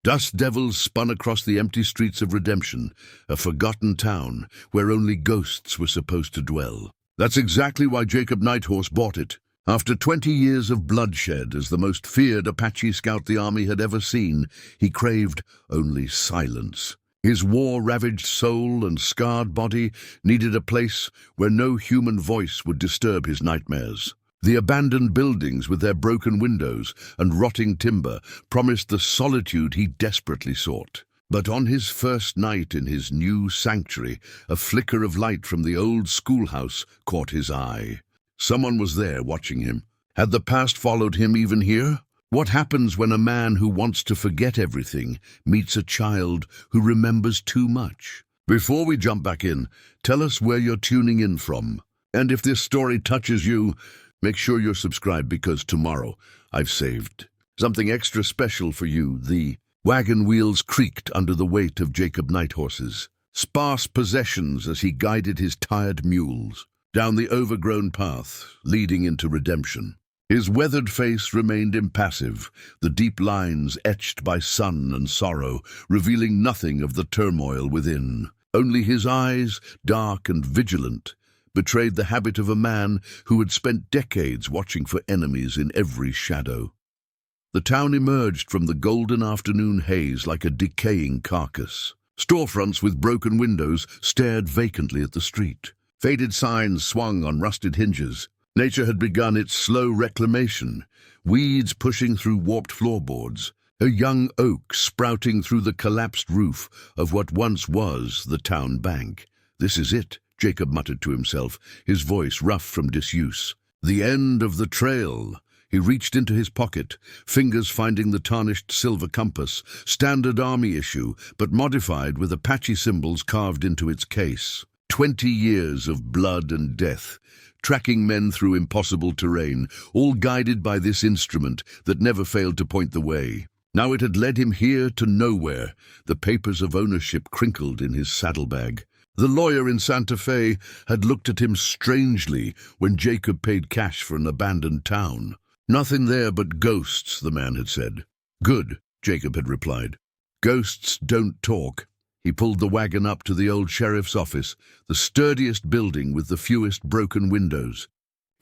Dust devils spun across the empty streets of Redemption, a forgotten town where only ghosts were supposed to dwell. That's exactly why Jacob Nighthorse bought it. After 20 years of bloodshed as the most feared Apache scout the army had ever seen, he craved only silence. His war-ravaged soul and scarred body needed a place where no human voice would disturb his nightmares. The abandoned buildings with their broken windows and rotting timber promised the solitude he desperately sought. But on his first night in his new sanctuary, a flicker of light from the old schoolhouse caught his eye. Someone was there watching him. Had the past followed him even here? What happens when a man who wants to forget everything meets a child who remembers too much? Before we jump back in, tell us where you're tuning in from. And if this story touches you, make sure you're subscribed because tomorrow I've saved something extra special for you. The wagon wheels creaked under the weight of Jacob Nighthorse's sparse possessions as he guided his tired mules down the overgrown path leading into Redemption. His weathered face remained impassive, the deep lines etched by sun and sorrow, revealing nothing of the turmoil within. Only his eyes, dark and vigilant, betrayed the habit of a man who had spent decades watching for enemies in every shadow. The town emerged from the golden afternoon haze like a decaying carcass. Storefronts with broken windows stared vacantly at the street. Faded signs swung on rusted hinges. Nature had begun its slow reclamation, weeds pushing through warped floorboards, a young oak sprouting through the collapsed roof of what once was the town bank. "This is it," Jacob muttered to himself, his voice rough from disuse. "The end of the trail." He reached into his pocket, fingers finding the tarnished silver compass, standard army issue, but modified with Apache symbols carved into its case. 20 years of blood and death, tracking men through impossible terrain, all guided by this instrument that never failed to point the way. Now it had led him here to nowhere. The papers of ownership crinkled in his saddlebag. The lawyer in Santa Fe had looked at him strangely when Jacob paid cash for an abandoned town. "Nothing there but ghosts," the man had said. "Good," Jacob had replied. "Ghosts don't talk." He pulled the wagon up to the old sheriff's office, the sturdiest building with the fewest broken windows.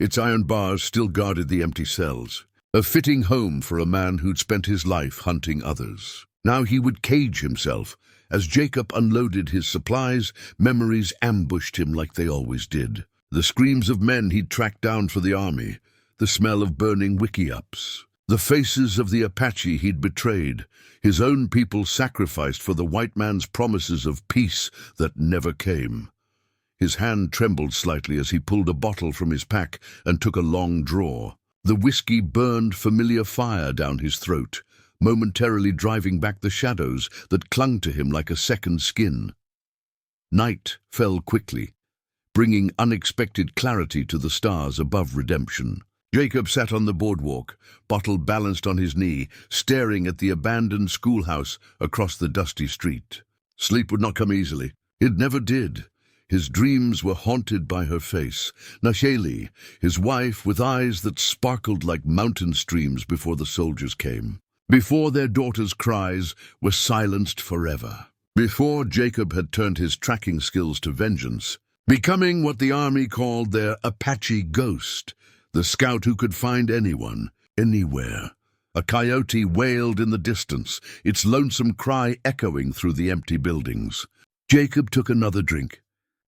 Its iron bars still guarded the empty cells. A fitting home for a man who'd spent his life hunting others. Now he would cage himself. As Jacob unloaded his supplies, memories ambushed him like they always did. The screams of men he'd tracked down for the army, the smell of burning wickiups, the faces of the Apache he'd betrayed, his own people sacrificed for the white man's promises of peace that never came. His hand trembled slightly as he pulled a bottle from his pack and took a long draw. The whiskey burned familiar fire down his throat, momentarily driving back the shadows that clung to him like a second skin. Night fell quickly, bringing unexpected clarity to the stars above Redemption. Jacob sat on the boardwalk, bottle balanced on his knee, staring at the abandoned schoolhouse across the dusty street. Sleep would not come easily. It never did. His dreams were haunted by her face, Nasheli, his wife, with eyes that sparkled like mountain streams before the soldiers came. Before their daughter's cries were silenced forever. Before Jacob had turned his tracking skills to vengeance, becoming what the army called their Apache ghost, the scout who could find anyone, anywhere. A coyote wailed in the distance, its lonesome cry echoing through the empty buildings. Jacob took another drink,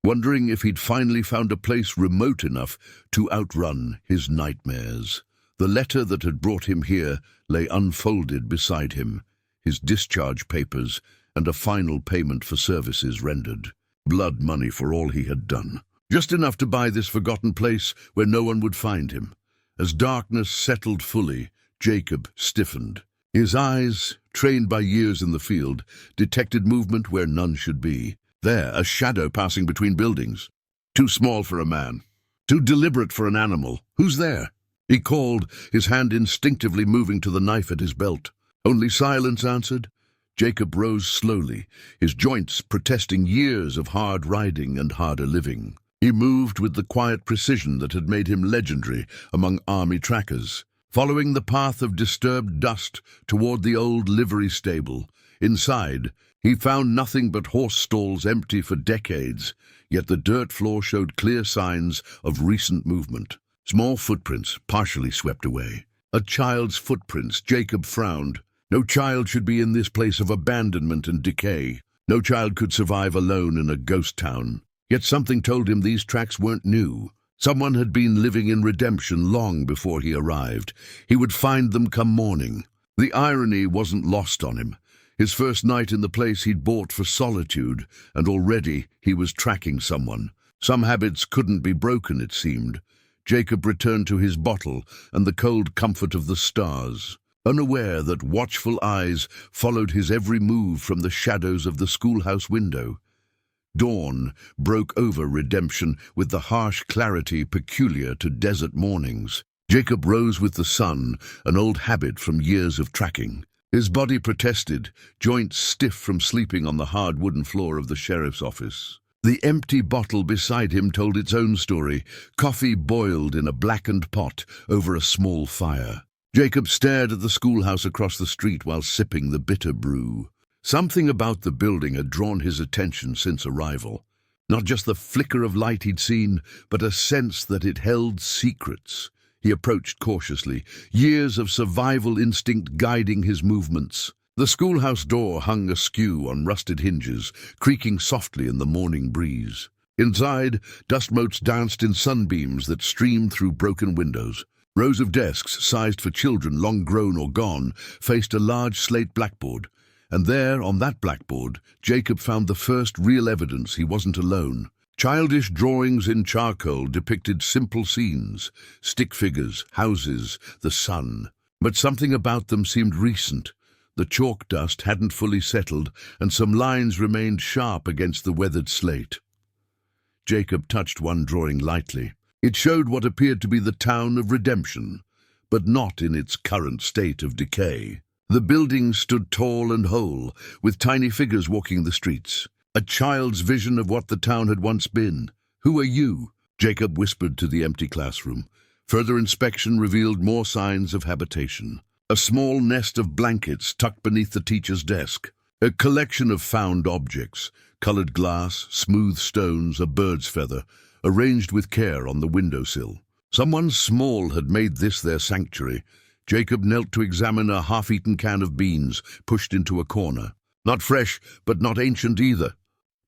wondering if he'd finally found a place remote enough to outrun his nightmares. The letter that had brought him here lay unfolded beside him, his discharge papers and a final payment for services rendered. Blood money for all he had done. Just enough to buy this forgotten place where no one would find him. As darkness settled fully, Jacob stiffened. His eyes, trained by years in the field, detected movement where none should be. There, a shadow passing between buildings. Too small for a man. Too deliberate for an animal. "Who's there?" He called, his hand instinctively moving to the knife at his belt. Only silence answered. Jacob rose slowly, his joints protesting years of hard riding and harder living. He moved with the quiet precision that had made him legendary among army trackers. following the path of disturbed dust toward the old livery stable. Inside, he found nothing but horse stalls empty for decades, yet the dirt floor showed clear signs of recent movement. Small footprints, partially swept away. A child's footprints. Jacob frowned. No child should be in this place of abandonment and decay. No child could survive alone in a ghost town. Yet something told him these tracks weren't new. Someone had been living in Redemption long before he arrived. He would find them come morning. The irony wasn't lost on him. His first night in the place he'd bought for solitude, and already he was tracking someone. Some habits couldn't be broken, it seemed. Jacob returned to his bottle and the cold comfort of the stars, unaware that watchful eyes followed his every move from the shadows of the schoolhouse window. Dawn broke over Redemption with the harsh clarity peculiar to desert mornings. Jacob rose with the sun, an old habit from years of tracking. His body protested, joints stiff from sleeping on the hard wooden floor of the sheriff's office. The empty bottle beside him told its own story, coffee boiled in a blackened pot over a small fire. Jacob stared at the schoolhouse across the street while sipping the bitter brew. Something about the building had drawn his attention since arrival. Not just the flicker of light he'd seen, but a sense that it held secrets. He approached cautiously, years of survival instinct guiding his movements. The schoolhouse door hung askew on rusted hinges, creaking softly in the morning breeze. Inside, dust motes danced in sunbeams that streamed through broken windows. Rows of desks, sized for children long grown or gone, faced a large slate blackboard. And there, on that blackboard, Jacob found the first real evidence he wasn't alone. Childish drawings in charcoal depicted simple scenes, stick figures, houses, the sun. But something about them seemed recent. The chalk dust hadn't fully settled, and some lines remained sharp against the weathered slate. Jacob touched one drawing lightly. It showed what appeared to be the town of Redemption, but not in its current state of decay. The building stood tall and whole, with tiny figures walking the streets. A child's vision of what the town had once been. "Who are you?" Jacob whispered to the empty classroom. Further inspection revealed more signs of habitation. A small nest of blankets tucked beneath the teacher's desk. A collection of found objects, colored glass, smooth stones, a bird's feather, arranged with care on the windowsill. Someone small had made this their sanctuary. Jacob knelt to examine a half-eaten can of beans pushed into a corner. Not fresh, but not ancient either.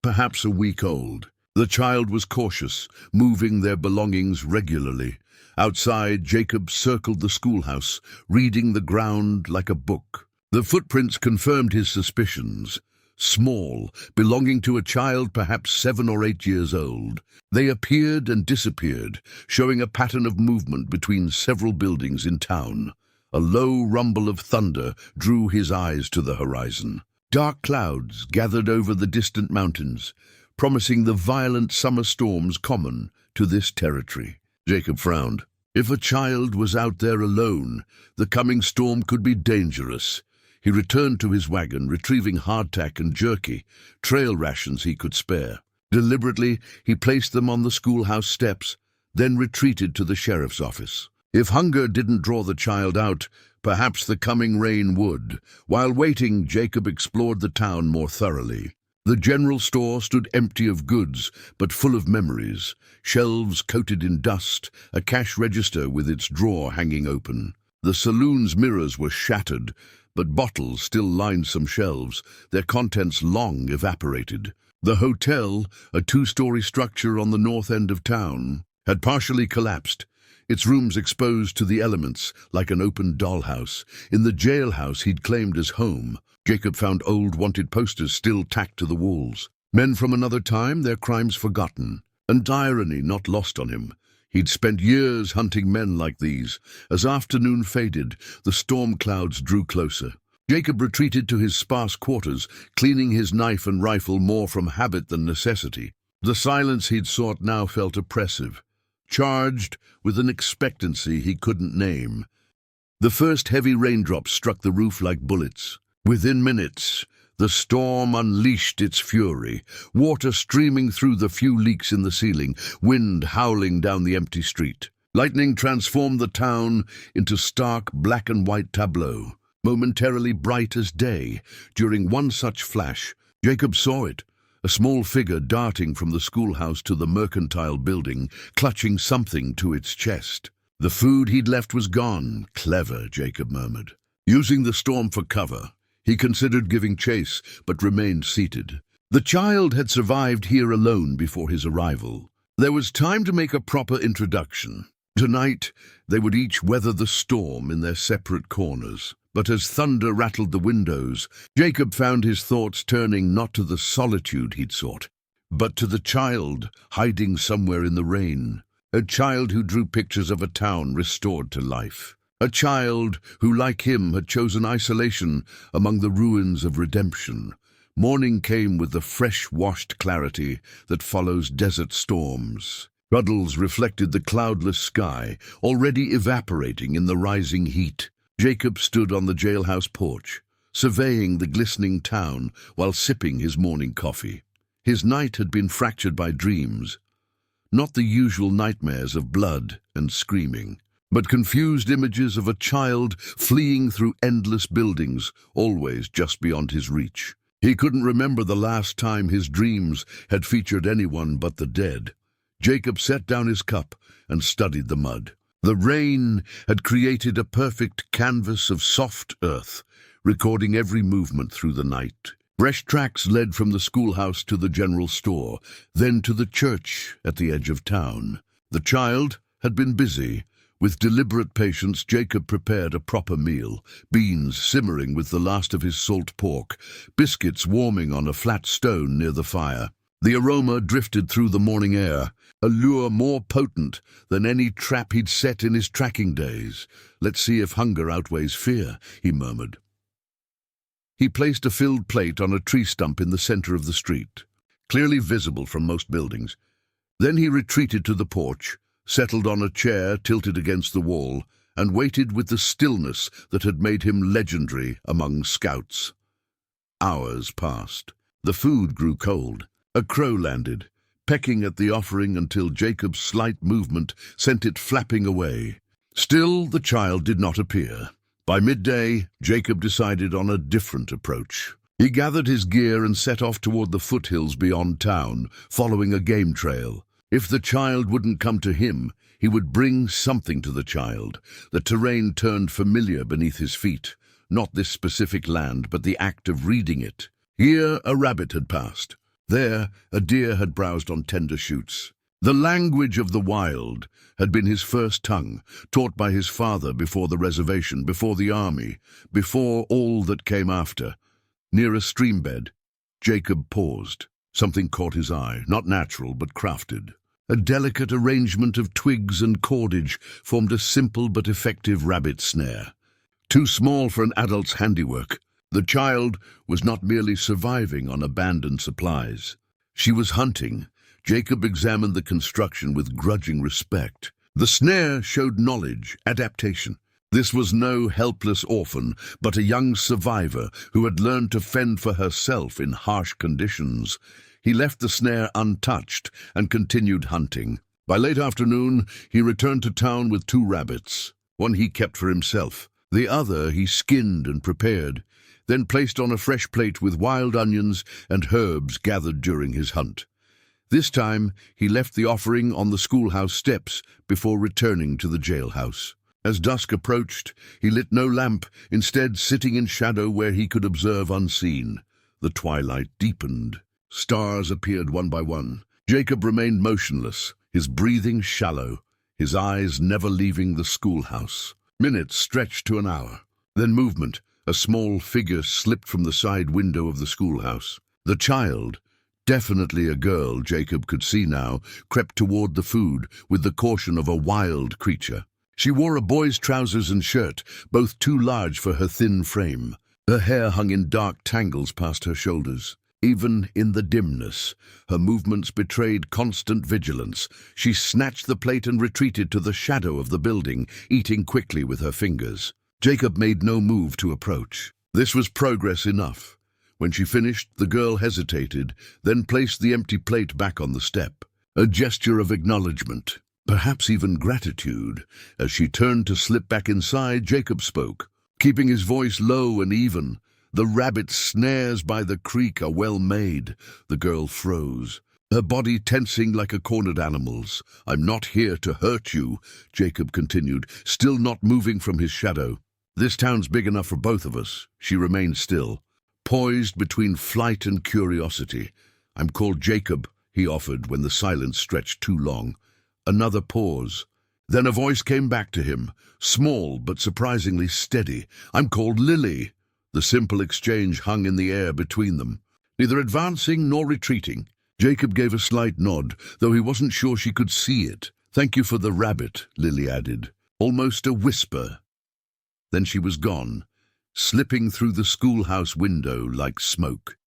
Perhaps a week old. The child was cautious, moving their belongings regularly. Outside, Jacob circled the schoolhouse, reading the ground like a book. The footprints confirmed his suspicions. Small, belonging to a child perhaps 7 or 8 years old. They appeared and disappeared, showing a pattern of movement between several buildings in town. A low rumble of thunder drew his eyes to the horizon. Dark clouds gathered over the distant mountains, promising the violent summer storms common to this territory. Jacob frowned. If a child was out there alone, the coming storm could be dangerous. He returned to his wagon, retrieving hardtack and jerky, trail rations he could spare. Deliberately, he placed them on the schoolhouse steps, then retreated to the sheriff's office. If hunger didn't draw the child out, perhaps the coming rain would. While waiting, Jacob explored the town more thoroughly. The general store stood empty of goods, but full of memories. Shelves coated in dust, a cash register with its drawer hanging open. The saloon's mirrors were shattered, but bottles still lined some shelves, their contents long evaporated. The hotel, a 2-story structure on the north end of town, had partially collapsed, its rooms exposed to the elements like an open dollhouse. In the jailhouse he'd claimed as home, Jacob found old wanted posters still tacked to the walls. Men from another time, their crimes forgotten. And irony not lost on him. He'd spent years hunting men like these. As afternoon faded, the storm clouds drew closer. Jacob retreated to his sparse quarters, cleaning his knife and rifle more from habit than necessity. The silence he'd sought now felt oppressive, charged with an expectancy he couldn't name. The first heavy raindrops struck the roof like bullets. Within minutes, the storm unleashed its fury, water streaming through the few leaks in the ceiling, wind howling down the empty street. Lightning transformed the town into stark black and white tableau, momentarily bright as day. During one such flash, Jacob saw it, a small figure darting from the schoolhouse to the mercantile building, clutching something to its chest. The food he'd left was gone. Clever, Jacob murmured. Using the storm for cover, he considered giving chase, but remained seated. The child had survived here alone before his arrival. There was time to make a proper introduction. Tonight, they would each weather the storm in their separate corners. But as thunder rattled the windows, Jacob found his thoughts turning not to the solitude he'd sought, but to the child hiding somewhere in the rain. A child who drew pictures of a town restored to life. A child who, like him, had chosen isolation among the ruins of redemption. Morning came with the fresh-washed clarity that follows desert storms. Puddles reflected the cloudless sky, already evaporating in the rising heat. Jacob stood on the jailhouse porch, surveying the glistening town while sipping his morning coffee. His night had been fractured by dreams, not the usual nightmares of blood and screaming, but confused images of a child fleeing through endless buildings, always just beyond his reach. He couldn't remember the last time his dreams had featured anyone but the dead. Jacob set down his cup and studied the mud. The rain had created a perfect canvas of soft earth, recording every movement through the night. Fresh tracks led from the schoolhouse to the general store, then to the church at the edge of town. The child had been busy. With deliberate patience, Jacob prepared a proper meal, beans simmering with the last of his salt pork, biscuits warming on a flat stone near the fire. The aroma drifted through the morning air, a lure more potent than any trap he'd set in his tracking days. "Let's see if hunger outweighs fear," he murmured. He placed a filled plate on a tree stump in the center of the street, clearly visible from most buildings. Then he retreated to the porch, settled on a chair tilted against the wall, and waited with the stillness that had made him legendary among scouts. Hours passed. The food grew cold. A crow landed, pecking at the offering until Jacob's slight movement sent it flapping away. Still, the child did not appear. By midday, Jacob decided on a different approach. He gathered his gear and set off toward the foothills beyond town, following a game trail. If the child wouldn't come to him, he would bring something to the child. The terrain turned familiar beneath his feet, not this specific land, but the act of reading it. Here, a rabbit had passed. There, a deer had browsed on tender shoots. The language of the wild had been his first tongue, taught by his father before the reservation, before the army, before all that came after. Near a stream bed, Jacob paused. Something caught his eye, not natural but crafted. A delicate arrangement of twigs and cordage formed a simple but effective rabbit snare. Too small for an adult's handiwork, the child was not merely surviving on abandoned supplies. She was hunting. Jacob examined the construction with grudging respect. The snare showed knowledge, adaptation. This was no helpless orphan, but a young survivor who had learned to fend for herself in harsh conditions. He left the snare untouched and continued hunting. By late afternoon, he returned to town with 2 rabbits. One he kept for himself. The other he skinned and prepared, then placed on a fresh plate with wild onions and herbs gathered during his hunt. This time, he left the offering on the schoolhouse steps before returning to the jailhouse. As dusk approached, he lit no lamp, instead sitting in shadow where he could observe unseen. The twilight deepened. Stars appeared one by one. Jacob remained motionless, his breathing shallow, his eyes never leaving the schoolhouse. Minutes stretched to an hour. Then movement. A small figure slipped from the side window of the schoolhouse. The child, definitely a girl, Jacob could see now, crept toward the food with the caution of a wild creature. She wore a boy's trousers and shirt, both too large for her thin frame. Her hair hung in dark tangles past her shoulders. Even in the dimness, her movements betrayed constant vigilance. She snatched the plate and retreated to the shadow of the building, eating quickly with her fingers. Jacob made no move to approach. This was progress enough. When she finished, the girl hesitated, then placed the empty plate back on the step. A gesture of acknowledgement. perhaps even gratitude. As she turned to slip back inside, Jacob spoke, keeping his voice low and even. "The rabbit snares by the creek are well made." The girl froze, her body tensing like a cornered animal's. "I'm not here to hurt you," Jacob continued, still not moving from his shadow. "This town's big enough for both of us." She remained still, poised between flight and curiosity. "I'm called Jacob," he offered when the silence stretched too long. Another pause. Then a voice came back to him, small but surprisingly steady. "I'm called Lily." The simple exchange hung in the air between them, neither advancing nor retreating. Jacob gave a slight nod, though he wasn't sure she could see it. "Thank you for the rabbit," Lily added, almost a whisper. Then she was gone, slipping through the schoolhouse window like smoke.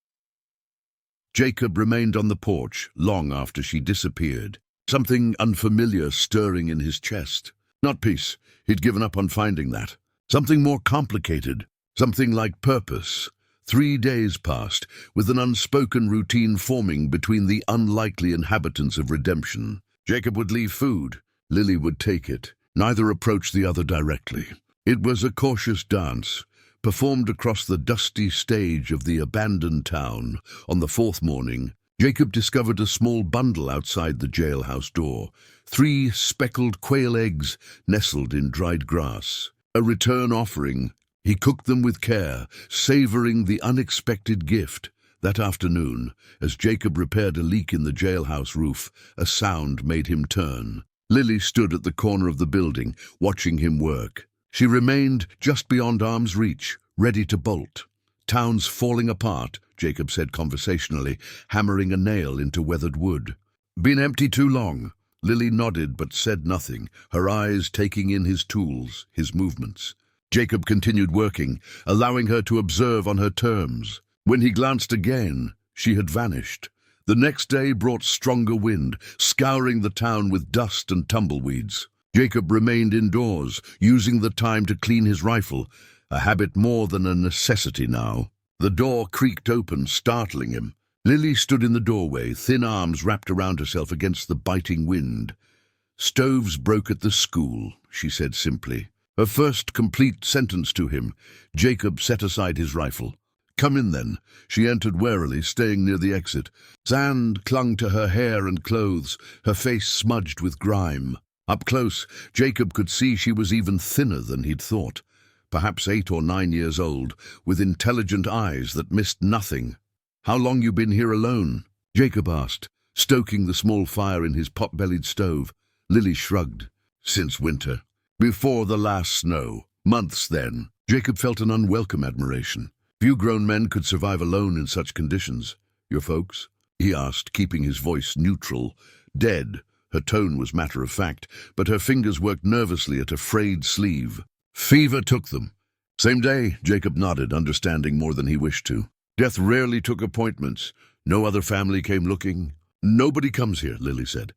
Jacob remained on the porch long after she disappeared, something unfamiliar stirring in his chest. Not peace, he'd given up on finding that. Something more complicated, something like purpose. 3 days passed, with an unspoken routine forming between the unlikely inhabitants of Redemption. Jacob would leave food, Lily would take it. Neither approached the other directly. It was a cautious dance, performed across the dusty stage of the abandoned town. On the 4th morning, Jacob discovered a small bundle outside the jailhouse door. 3 speckled quail eggs nestled in dried grass. A return offering. He cooked them with care, savoring the unexpected gift. That afternoon, as Jacob repaired a leak in the jailhouse roof, a sound made him turn. Lily stood at the corner of the building, watching him work. She remained just beyond arm's reach, ready to bolt. "Town's falling apart," Jacob said conversationally, hammering a nail into weathered wood. "Been empty too long?" Lily nodded but said nothing, her eyes taking in his tools, his movements. Jacob continued working, allowing her to observe on her terms. When he glanced again, she had vanished. The next day brought stronger wind, scouring the town with dust and tumbleweeds. Jacob remained indoors, using the time to clean his rifle, a habit more than a necessity now. The door creaked open, startling him. Lily stood in the doorway, thin arms wrapped around herself against the biting wind. "Stoves broke at the school," she said simply. Her first complete sentence to him. Jacob set aside his rifle. "Come in, then." She entered warily, staying near the exit. Sand clung to her hair and clothes, her face smudged with grime. Up close, Jacob could see she was even thinner than he'd thought. Perhaps 8 or 9 years old, with intelligent eyes that missed nothing. "How long you been here alone?" Jacob asked, stoking the small fire in his pot-bellied stove. Lily shrugged. "Since winter. Before the last snow. Months then." Jacob felt an unwelcome admiration. Few grown men could survive alone in such conditions. "Your folks?" he asked, keeping his voice neutral. "Dead." Her tone was matter-of-fact, but her fingers worked nervously at a frayed sleeve. "Fever took them." "Same day," Jacob nodded, understanding more than he wished to. "Death rarely took appointments. No other family came looking." "Nobody comes here," Lily said.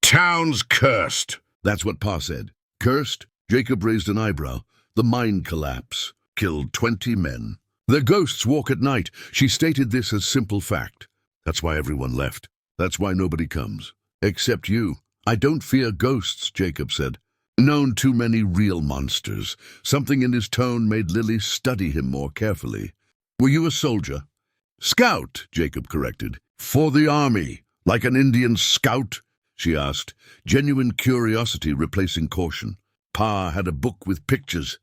"Town's cursed." "That's what Pa said." "Cursed?" Jacob raised an eyebrow. "The mine collapse. Killed 20 men. Their ghosts walk at night." She stated this as simple fact. "That's why everyone left. That's why nobody comes. Except you." "I don't fear ghosts," Jacob said. "Known too many real monsters." Something in his tone made Lily study him more carefully. "Were you a soldier?" "Scout," Jacob corrected. "For the army. Like an Indian scout?" she asked, genuine curiosity replacing caution. "Pa had a book with pictures."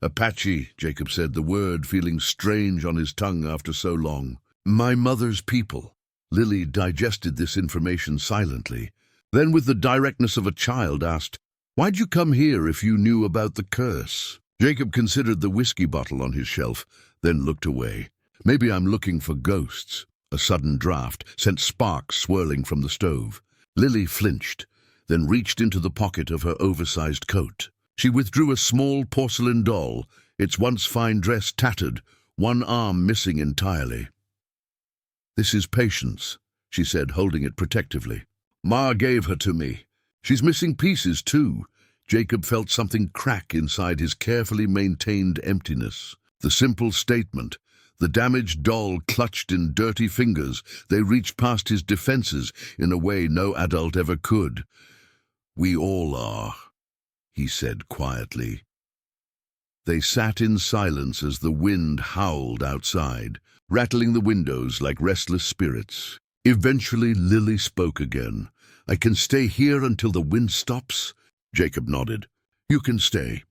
"Apache," Jacob said, the word feeling strange on his tongue after so long. "My mother's people." Lily digested this information silently, then with the directness of a child asked, "Why'd you come here if you knew about the curse?" Jacob considered the whiskey bottle on his shelf, then looked away. "Maybe I'm looking for ghosts." A sudden draft sent sparks swirling from the stove. Lily flinched, then reached into the pocket of her oversized coat. She withdrew a small porcelain doll, its once fine dress tattered, one arm missing entirely. "This is Patience," she said, holding it protectively. "Ma gave her to me. She's missing pieces, too." Jacob felt something crack inside his carefully maintained emptiness. The simple statement, the damaged doll clutched in dirty fingers, they reached past his defenses in a way no adult ever could. We all are, he said quietly. They sat in silence as the wind howled outside, rattling the windows like restless spirits. Eventually, Lily spoke again. I can stay here until the wind stops? Jacob nodded. You can stay.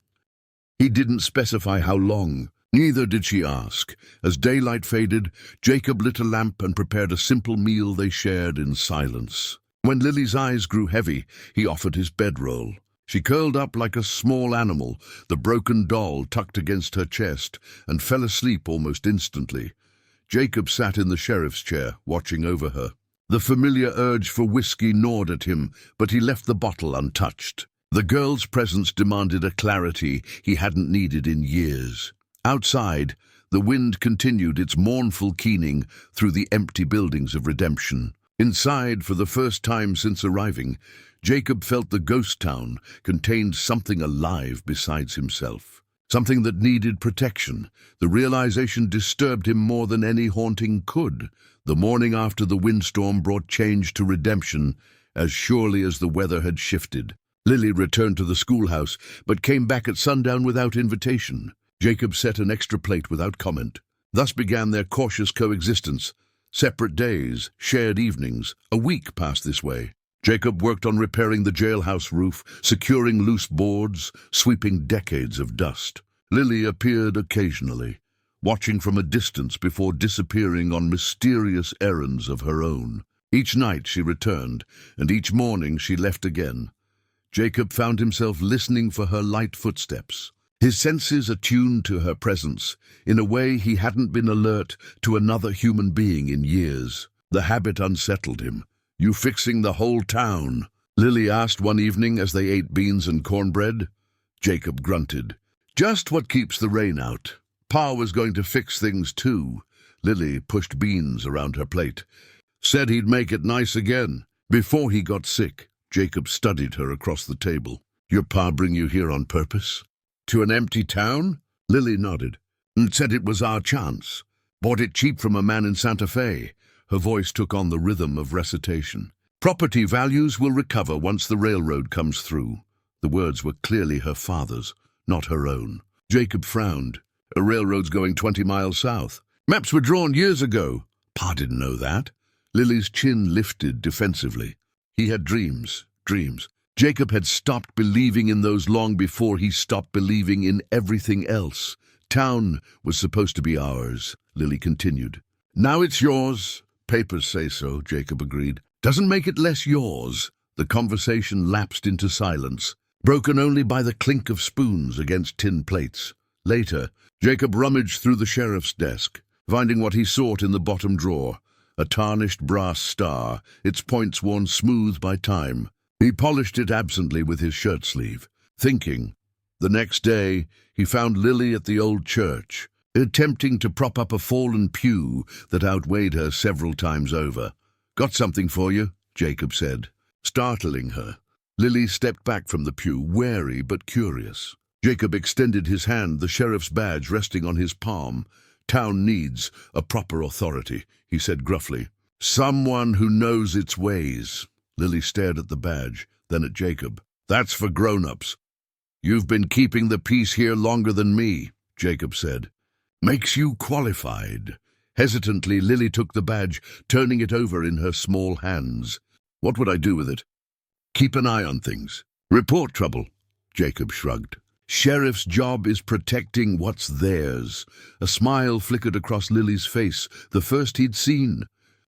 He didn't specify how long. Neither did she ask. As daylight faded, Jacob lit a lamp and prepared a simple meal they shared in silence. When Lily's eyes grew heavy, he offered his bedroll. She curled up like a small animal, the broken doll tucked against her chest, and fell asleep almost instantly. Jacob sat in the sheriff's chair, watching over her. The familiar urge for whiskey gnawed at him, but he left the bottle untouched. The girl's presence demanded a clarity he hadn't needed in years. Outside, the wind continued its mournful keening through the empty buildings of Redemption. Inside, for the first time since arriving, Jacob felt the ghost town contained something alive besides himself. Something that needed protection. The realization disturbed him more than any haunting could. The morning after the windstorm brought change to Redemption, as surely as the weather had shifted. Lily returned to the schoolhouse, but came back at sundown without invitation. Jacob set an extra plate without comment. Thus began their cautious coexistence. Separate days, shared evenings. A week passed this way. Jacob worked on repairing the jailhouse roof, securing loose boards, sweeping decades of dust. Lily appeared occasionally, watching from a distance before disappearing on mysterious errands of her own. Each night she returned, and each morning she left again. Jacob found himself listening for her light footsteps, his senses attuned to her presence in a way he hadn't been alert to another human being in years. The habit unsettled him. You fixing the whole town? Lily asked one evening as they ate beans and cornbread. Jacob grunted. Just what keeps the rain out. Pa was going to fix things too. Lily pushed beans around her plate. Said he'd make it nice again. Before he got sick. Jacob studied her across the table. Your pa bring you here on purpose? To an empty town? Lily nodded. And said it was our chance. Bought it cheap from a man in Santa Fe. Her voice took on the rhythm of recitation. Property values will recover once the railroad comes through. The words were clearly her father's, not her own. Jacob frowned. A railroad's going 20 miles south. Maps were drawn years ago. Pa didn't know that. Lily's chin lifted defensively. He had dreams. Jacob had stopped believing in those long before he stopped believing in everything else. Town was supposed to be ours, Lily continued. Now it's yours. Papers say so, Jacob agreed. Doesn't make it less yours. The conversation lapsed into silence, broken only by the clink of spoons against tin plates. Later, Jacob rummaged through the sheriff's desk, finding what he sought in the bottom drawer, a tarnished brass star, its points worn smooth by time. He polished it absently with his shirt sleeve, thinking. The next day, he found Lily at the old church, attempting to prop up a fallen pew that outweighed her several times over. Got something for you, Jacob said, startling her. Lily stepped back from the pew, wary but curious. Jacob extended his hand, the sheriff's badge resting on his palm. Town needs a proper authority, he said gruffly. Someone who knows its ways. Lily stared at the badge, then at Jacob. That's for grown-ups. You've been keeping the peace here longer than me, Jacob said. Makes you qualified. Hesitantly, Lily took the badge, turning it over in her small hands. What would I do with it? Keep an eye on things. Report trouble, Jacob shrugged. Sheriff's job is protecting what's theirs. A smile flickered across Lily's face, the first he'd seen.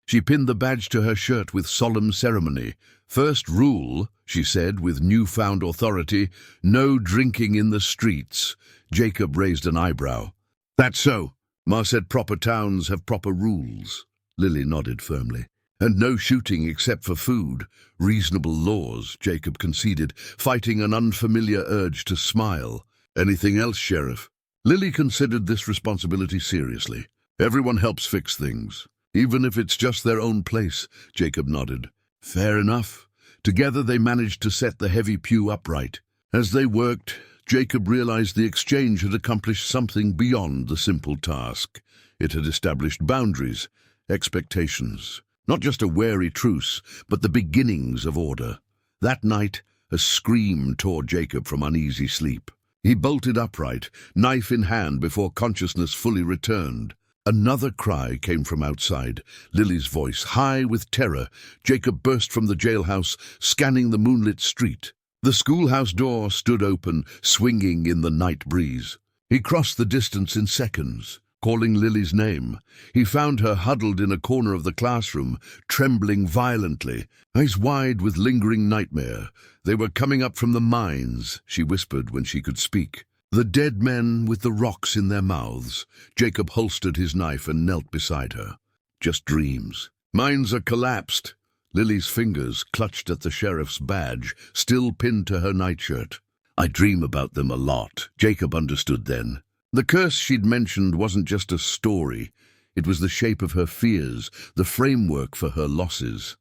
She pinned the badge to her shirt with solemn ceremony. First rule, she said with newfound authority, no drinking in the streets. Jacob raised an eyebrow. That's so. Ma said proper towns have proper rules. Lily nodded firmly. And no shooting except for food. Reasonable laws, Jacob conceded, fighting an unfamiliar urge to smile. Anything else, Sheriff? Lily considered this responsibility seriously. Everyone helps fix things. Even if it's just their own place, Jacob nodded. Fair enough. Together they managed to set the heavy pew upright. As they worked, Jacob realized the exchange had accomplished something beyond the simple task. It had established boundaries, expectations. Not just a wary truce, but the beginnings of order. That night, A scream tore Jacob from uneasy sleep. He bolted upright, knife in hand, before consciousness fully returned. Another cry came from outside, Lily's voice, high with terror. Jacob burst from the jailhouse, scanning the moonlit street. The schoolhouse door stood open, swinging in the night breeze. He crossed the distance in seconds, calling Lily's name. He found her huddled in a corner of the classroom, trembling violently, eyes wide with lingering nightmare. They were coming up from the mines, she whispered when she could speak. The dead men with the rocks in their mouths. Jacob holstered his knife and knelt beside her. Just dreams. Mines are collapsed. Lily's fingers clutched at the sheriff's badge, still pinned to her nightshirt. I dream about them a lot, Jacob understood then. The curse she'd mentioned wasn't just a story. It was the shape of her fears, the framework for her losses.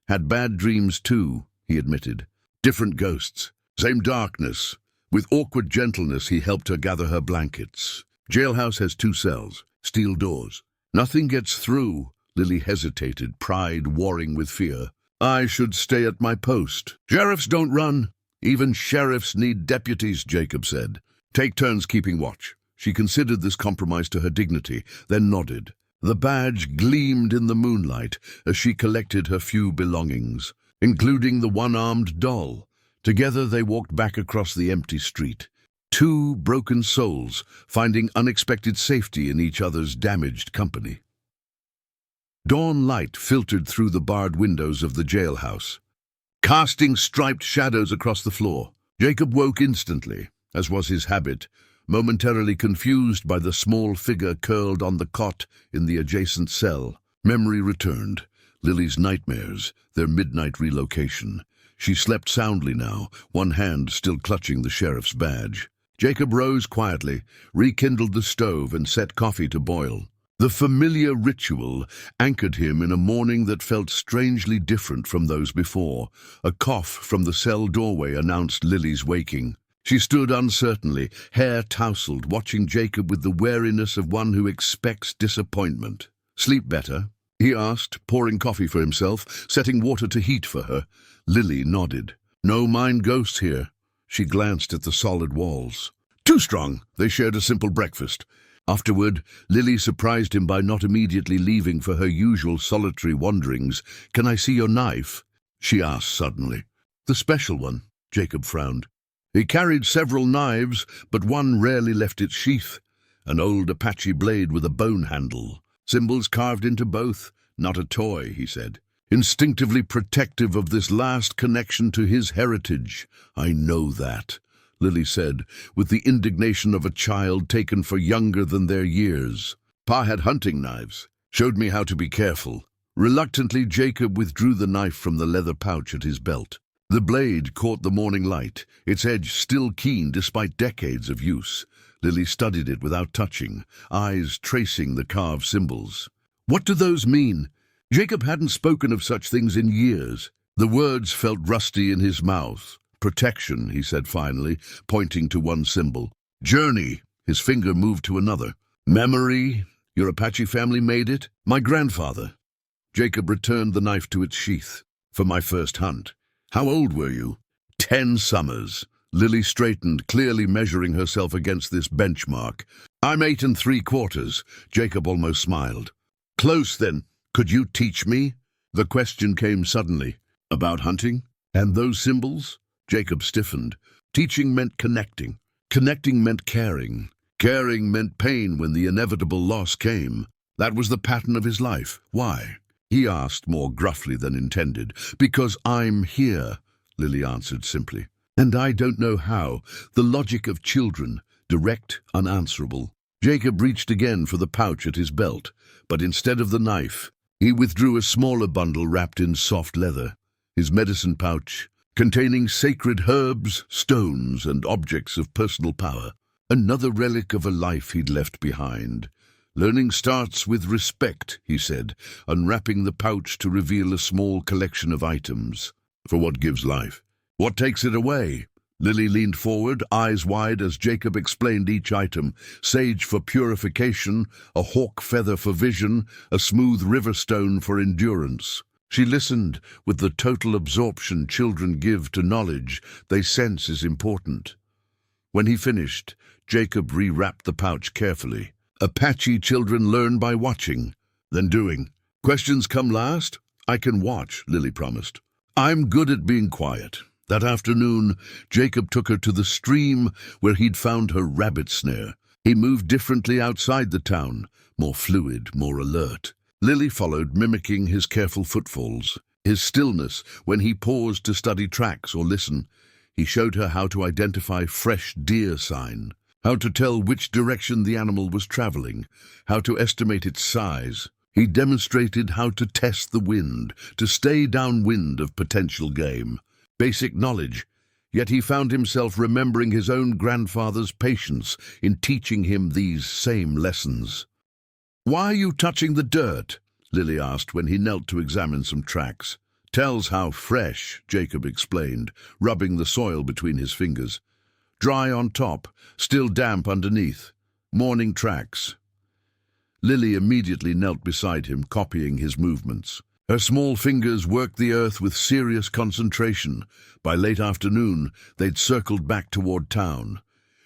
Had bad dreams too, he admitted. Different ghosts, same darkness. With awkward gentleness, he helped her gather her blankets. Jailhouse has 2 cells, steel doors. Nothing gets through. Lily hesitated, pride warring with fear. I should stay at my post. Sheriffs don't run. Even sheriffs need deputies, Jacob said. Take turns keeping watch. She considered this compromise to her dignity, then nodded. The badge gleamed in the moonlight as she collected her few belongings, including the one-armed doll. Together they walked back across the empty street. 2 broken souls, finding unexpected safety in each other's damaged company. Dawn light filtered through the barred windows of the jailhouse, casting striped shadows across the floor. Jacob woke instantly, as was his habit, momentarily confused by the small figure curled on the cot in the adjacent cell. Memory returned. Lily's nightmares, their midnight relocation. She slept soundly now, one hand still clutching the sheriff's badge. Jacob rose quietly, rekindled the stove, and set coffee to boil. The familiar ritual anchored him in a morning that felt strangely different from those before. A cough from the cell doorway announced Lily's waking. She stood uncertainly, hair tousled, watching Jacob with the wariness of one who expects disappointment. Sleep better? He asked, pouring coffee for himself, setting water to heat for her. Lily nodded. No mind ghosts here. She glanced at the solid walls. Too strong. They shared a simple breakfast. Afterward, Lily surprised him by not immediately leaving for her usual solitary wanderings. Can I see your knife? She asked suddenly. The special one, Jacob frowned. He carried several knives, but one rarely left its sheath. An old Apache blade with a bone handle. Symbols carved into both. Not a toy, he said. Instinctively protective of this last connection to his heritage. I know that, Lily said, with the indignation of a child taken for younger than their years. Pa had hunting knives, showed me how to be careful. Reluctantly, Jacob withdrew the knife from the leather pouch at his belt. The blade caught the morning light, its edge still keen despite decades of use. Lily studied it without touching, eyes tracing the carved symbols. What do those mean? Jacob hadn't spoken of such things in years. The words felt rusty in his mouth. Protection, he said finally, pointing to one symbol. Journey. His finger moved to another. Memory. Your Apache family made it? My grandfather. Jacob returned the knife to its sheath. For my first hunt. How old were you? 10 summers. Lily straightened, clearly measuring herself against this benchmark. I'm 8 3/4. Jacob almost smiled. Close then. Could you teach me? The question came suddenly. About hunting? And those symbols? Jacob stiffened. Teaching meant connecting. Connecting meant caring. Caring meant pain when the inevitable loss came. That was the pattern of his life. Why? He asked more gruffly than intended. Because I'm here, Lily answered simply. And I don't know how. The logic of children. Direct, unanswerable. Jacob reached again for the pouch at his belt, but instead of the knife, he withdrew a smaller bundle wrapped in soft leather. His medicine pouch, containing sacred herbs, stones, and objects of personal power. Another relic of a life he'd left behind. Learning starts with respect, he said, unwrapping the pouch to reveal a small collection of items. For what gives life? What takes it away? Lily leaned forward, eyes wide as Jacob explained each item. Sage for purification, a hawk feather for vision, a smooth river stone for endurance. She listened with the total absorption children give to knowledge they sense is important. When he finished, Jacob rewrapped the pouch carefully. Apache children learn by watching, then doing. Questions come last? I can watch, Lily promised. I'm good at being quiet. That afternoon, Jacob took her to the stream where he'd found her rabbit snare. He moved differently outside the town, more fluid, more alert. Lily followed, mimicking his careful footfalls, his stillness when he paused to study tracks or listen. He showed her how to identify fresh deer sign, how to tell which direction the animal was traveling, how to estimate its size. He demonstrated how to test the wind, to stay downwind of potential game. Basic knowledge, yet he found himself remembering his own grandfather's patience in teaching him these same lessons. "Why are you touching the dirt?" Lily asked when he knelt to examine some tracks. "Tells how fresh," Jacob explained, rubbing the soil between his fingers. "Dry on top, still damp underneath. Morning tracks." Lily immediately knelt beside him, copying his movements. Her small fingers worked the earth with serious concentration. By late afternoon, they'd circled back toward town.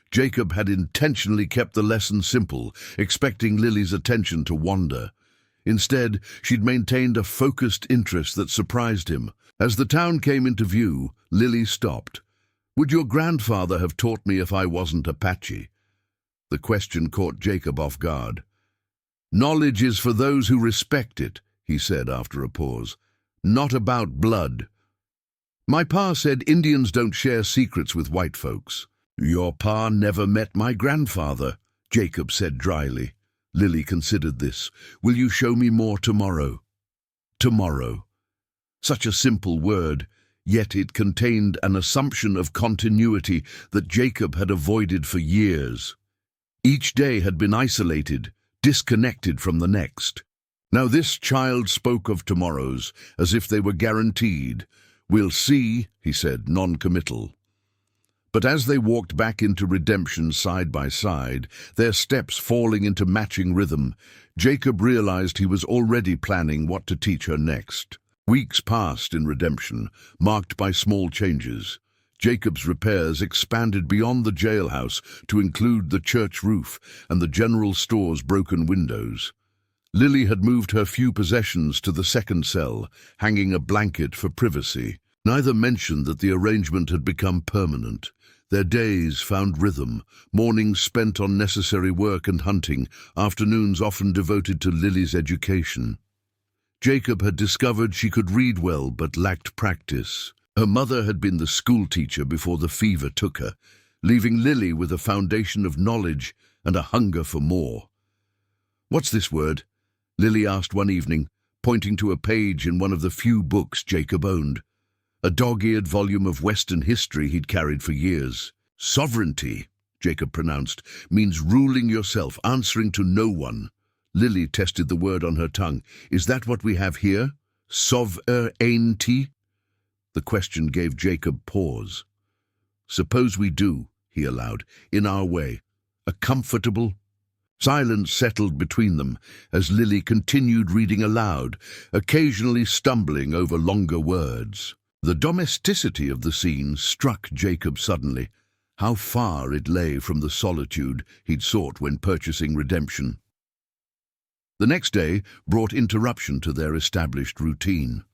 Jacob had intentionally kept the lesson simple, expecting Lily's attention to wander. Instead, she'd maintained a focused interest that surprised him. As the town came into view, Lily stopped. "Would your grandfather have taught me if I wasn't Apache?" The question caught Jacob off guard. "Knowledge is for those who respect it," he said after a pause. "Not about blood. My pa said Indians don't share secrets with white folks." "Your pa never met my grandfather," Jacob said dryly. Lily considered this. "Will you show me more tomorrow?" Tomorrow. Such a simple word, yet it contained an assumption of continuity that Jacob had avoided for years. Each day had been isolated, disconnected from the next. Now this child spoke of tomorrows as if they were guaranteed. "We'll see," he said, non-committal. But as they walked back into redemption side by side, their steps falling into matching rhythm, Jacob realized he was already planning what to teach her next. Weeks passed in redemption, marked by small changes. Jacob's repairs expanded beyond the jailhouse to include the church roof and the general store's broken windows. Lily had moved her few possessions to the second cell, hanging a blanket for privacy. Neither mentioned that the arrangement had become permanent. Their days found rhythm, mornings spent on necessary work and hunting, afternoons often devoted to Lily's education. Jacob had discovered she could read well but lacked practice. Her mother had been the school teacher before the fever took her, leaving Lily with a foundation of knowledge and a hunger for more. "What's this word?" Lily asked one evening, pointing to a page in one of the few books Jacob owned. A dog-eared volume of Western history he'd carried for years. "Sovereignty," Jacob pronounced, "means ruling yourself, answering to no one." Lily tested the word on her tongue. "Is that what we have here? Sovereignty?" The question gave Jacob pause. "Suppose we do," he allowed, "in our way. A comfortable—" Silence settled between them as Lily continued reading aloud, occasionally stumbling over longer words. The domesticity of the scene struck Jacob suddenly. How far it lay from the solitude he'd sought when purchasing redemption. The next day brought interruption to their established routine.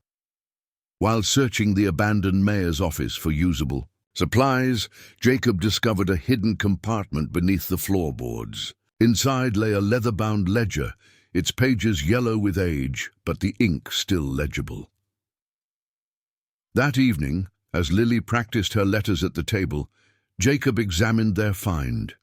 While searching the abandoned mayor's office for usable supplies, Jacob discovered a hidden compartment beneath the floorboards. Inside lay a leather-bound ledger, its pages yellow with age, but the ink still legible. That evening, as Lily practiced her letters at the table, Jacob examined their find.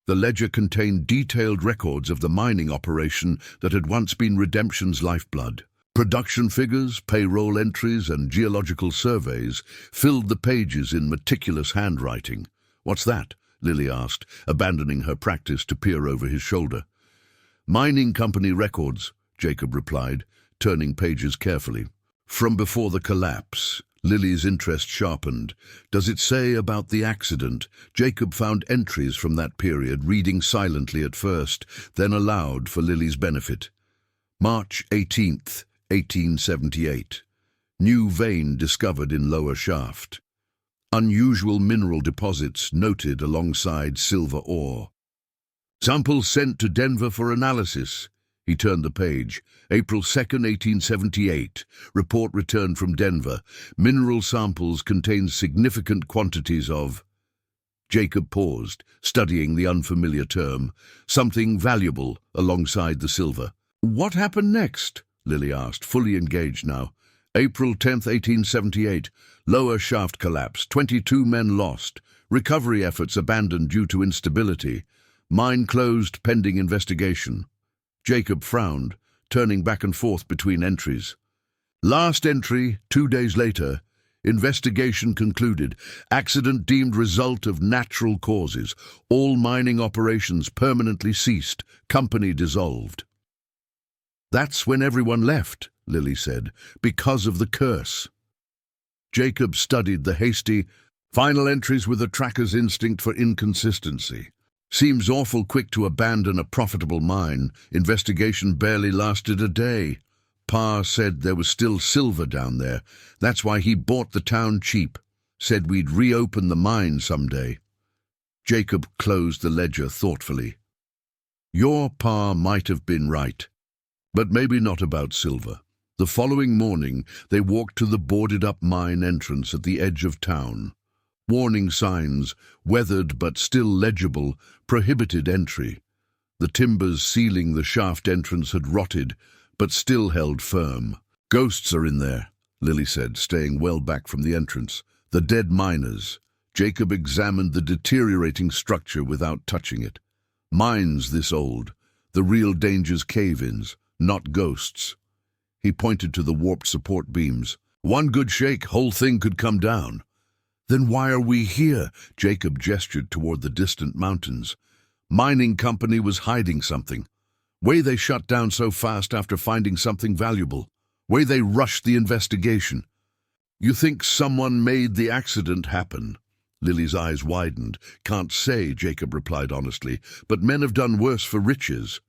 The ledger contained detailed records of the mining operation that had once been Redemption's lifeblood. Production figures, payroll entries, and geological surveys filled the pages in meticulous handwriting. "What's that?" Lily asked, abandoning her practice to peer over his shoulder. "Mining company records," Jacob replied, turning pages carefully. "From before the collapse." Lily's interest sharpened. "Does it say about the accident?" Jacob found entries from that period, reading silently at first, then aloud for Lily's benefit. "March 18th, 1878. New vein discovered in lower shaft. Unusual mineral deposits noted alongside silver ore. Samples sent to Denver for analysis. He turned the page. April 2nd, 1878. Report returned from Denver. Mineral samples contain significant quantities of... Jacob paused, studying the unfamiliar term. Something valuable alongside the silver. What happened next? Lily asked, fully engaged now. April 10th, 1878. Lower shaft collapse. 22 men lost. Recovery efforts abandoned due to instability. Mine closed pending investigation. Jacob frowned, turning back and forth between entries. Last entry, 2 days later. Investigation concluded. Accident deemed result of natural causes. All mining operations permanently ceased. Company dissolved. That's when everyone left, Lily said, because of the curse. Jacob studied the hasty, final entries with a tracker's instinct for inconsistency. Seems awful quick to abandon a profitable mine. Investigation barely lasted a day. Pa said there was still silver down there. That's why he bought the town cheap. Said we'd reopen the mine someday. Jacob closed the ledger thoughtfully. Your pa might have been right, but maybe not about silver. The following morning, they walked to the boarded-up mine entrance at the edge of town. Warning signs, weathered but still legible, prohibited entry. The timbers sealing the shaft entrance had rotted, but still held firm. Ghosts are in there, Lily said, staying well back from the entrance. The dead miners. Jacob examined the deteriorating structure without touching it. Mines this old. The real danger's cave-ins, not ghosts. He pointed to the warped support beams. One good shake, whole thing could come down. Then why are we here? Jacob gestured toward the distant mountains. Mining company was hiding something. Way they shut down so fast after finding something valuable. Way they rushed the investigation. You think someone made the accident happen? Lily's eyes widened. Can't say, Jacob replied honestly, but men have done worse for riches.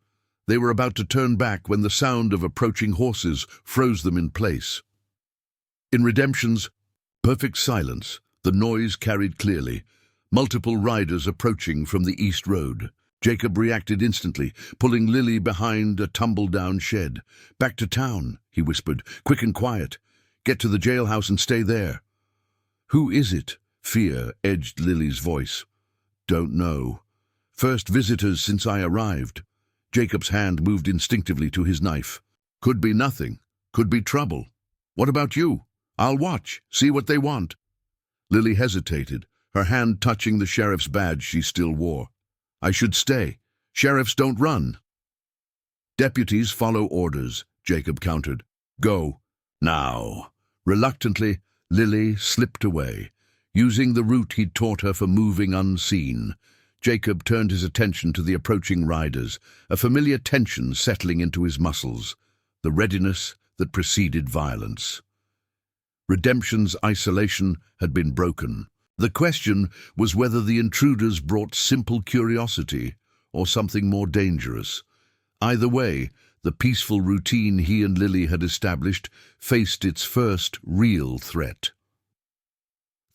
They were about to turn back when the sound of approaching horses froze them in place. In Redemption's perfect silence, the noise carried clearly. Multiple riders approaching from the east road. Jacob reacted instantly, pulling Lily behind a tumble-down shed. Back to town, he whispered, quick and quiet. Get to the jailhouse and stay there. Who is it? Fear edged Lily's voice. Don't know. First visitors since I arrived. Jacob's hand moved instinctively to his knife. Could be nothing. Could be trouble. What about you? I'll watch, see what they want. Lily hesitated, her hand touching the sheriff's badge she still wore. I should stay. Sheriffs don't run. Deputies follow orders, Jacob countered. Go. Now. Reluctantly, Lily slipped away, using the route he'd taught her for moving unseen. Jacob turned his attention to the approaching riders, a familiar tension settling into his muscles, the readiness that preceded violence. Redemption's isolation had been broken. The question was whether the intruders brought simple curiosity or something more dangerous. Either way, the peaceful routine he and Lily had established faced its first real threat.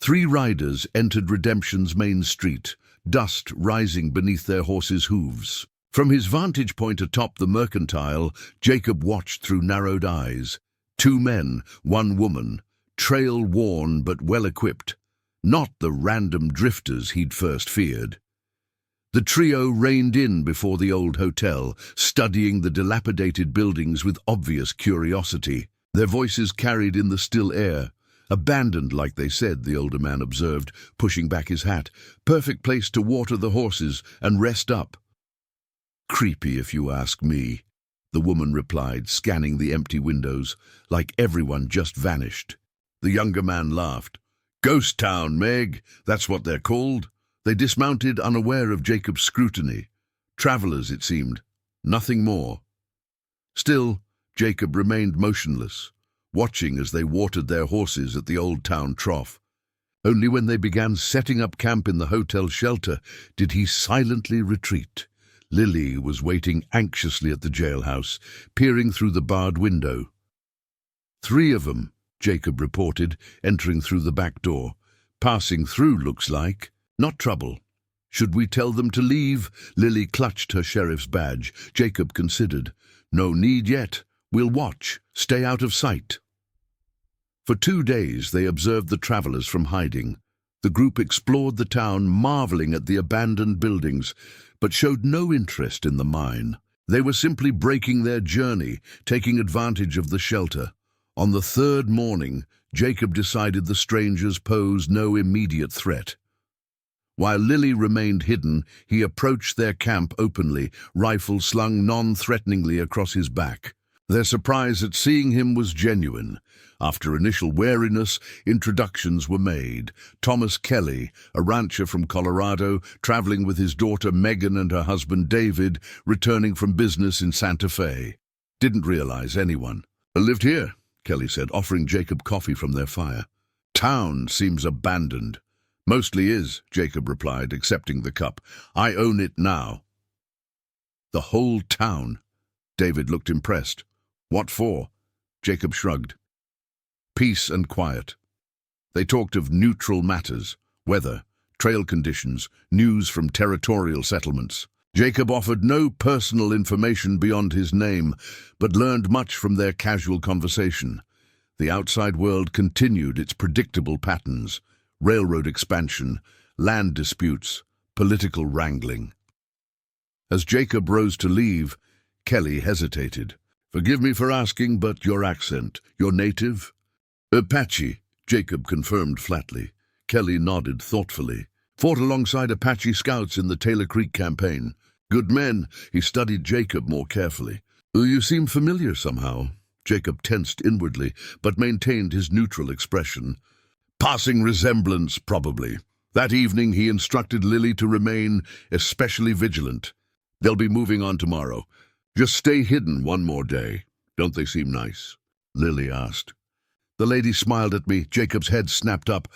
3 riders entered Redemption's main street, dust rising beneath their horses' hooves. From his vantage point atop the mercantile, Jacob watched through narrowed eyes. 2 men, 1 woman, trail-worn but well-equipped. Not the random drifters he'd first feared. The trio reined in before the old hotel, studying the dilapidated buildings with obvious curiosity. Their voices carried in the still air. Abandoned, like they said, the older man observed, pushing back his hat. Perfect place to water the horses and rest up. Creepy, if you ask me, the woman replied, scanning the empty windows, like everyone just vanished. The younger man laughed. Ghost town, Meg, that's what they're called. They dismounted, unaware of Jacob's scrutiny. Travelers, it seemed. Nothing more. Still, Jacob remained motionless, watching as they watered their horses at the old town trough. Only when they began setting up camp in the hotel shelter did he silently retreat. Lily was waiting anxiously at the jailhouse, peering through the barred window. 3 of them, Jacob reported, entering through the back door. Passing through, looks like. Not trouble. Should we tell them to leave? Lily clutched her sheriff's badge. Jacob considered. No need yet. We'll watch. Stay out of sight. For 2 days they observed the travelers from hiding. The group explored the town, marveling at the abandoned buildings, but showed no interest in the mine. They were simply breaking their journey, taking advantage of the shelter. On the 3rd morning, Jacob decided the strangers posed no immediate threat. While Lily remained hidden, he approached their camp openly, rifle slung non-threateningly across his back. Their surprise at seeing him was genuine. After initial wariness, introductions were made. Thomas Kelly, a rancher from Colorado, traveling with his daughter Megan and her husband David, returning from business in Santa Fe. Didn't realize anyone. "I lived here," Kelly said, offering Jacob coffee from their fire. "Town seems abandoned." "Mostly is," Jacob replied, accepting the cup. "I own it now." "The whole town?" David looked impressed. "What for?" Jacob shrugged. "Peace and quiet." They talked of neutral matters, weather, trail conditions, news from territorial settlements. Jacob offered no personal information beyond his name, but learned much from their casual conversation. The outside world continued its predictable patterns: railroad expansion, land disputes, political wrangling. As Jacob rose to leave, Kelly hesitated. "Forgive me for asking, but your accent, you're native?" "Apache," Jacob confirmed flatly. Kelly nodded thoughtfully. "Fought alongside Apache scouts in the Taylor Creek campaign. Good men." He studied Jacob more carefully. "You seem familiar somehow." Jacob tensed inwardly, but maintained his neutral expression. "Passing resemblance, probably." That evening he instructed Lily to remain especially vigilant. "They'll be moving on tomorrow. Just stay hidden one more day." "Don't they seem nice?" Lily asked. The lady smiled at me. Jacob's head snapped up.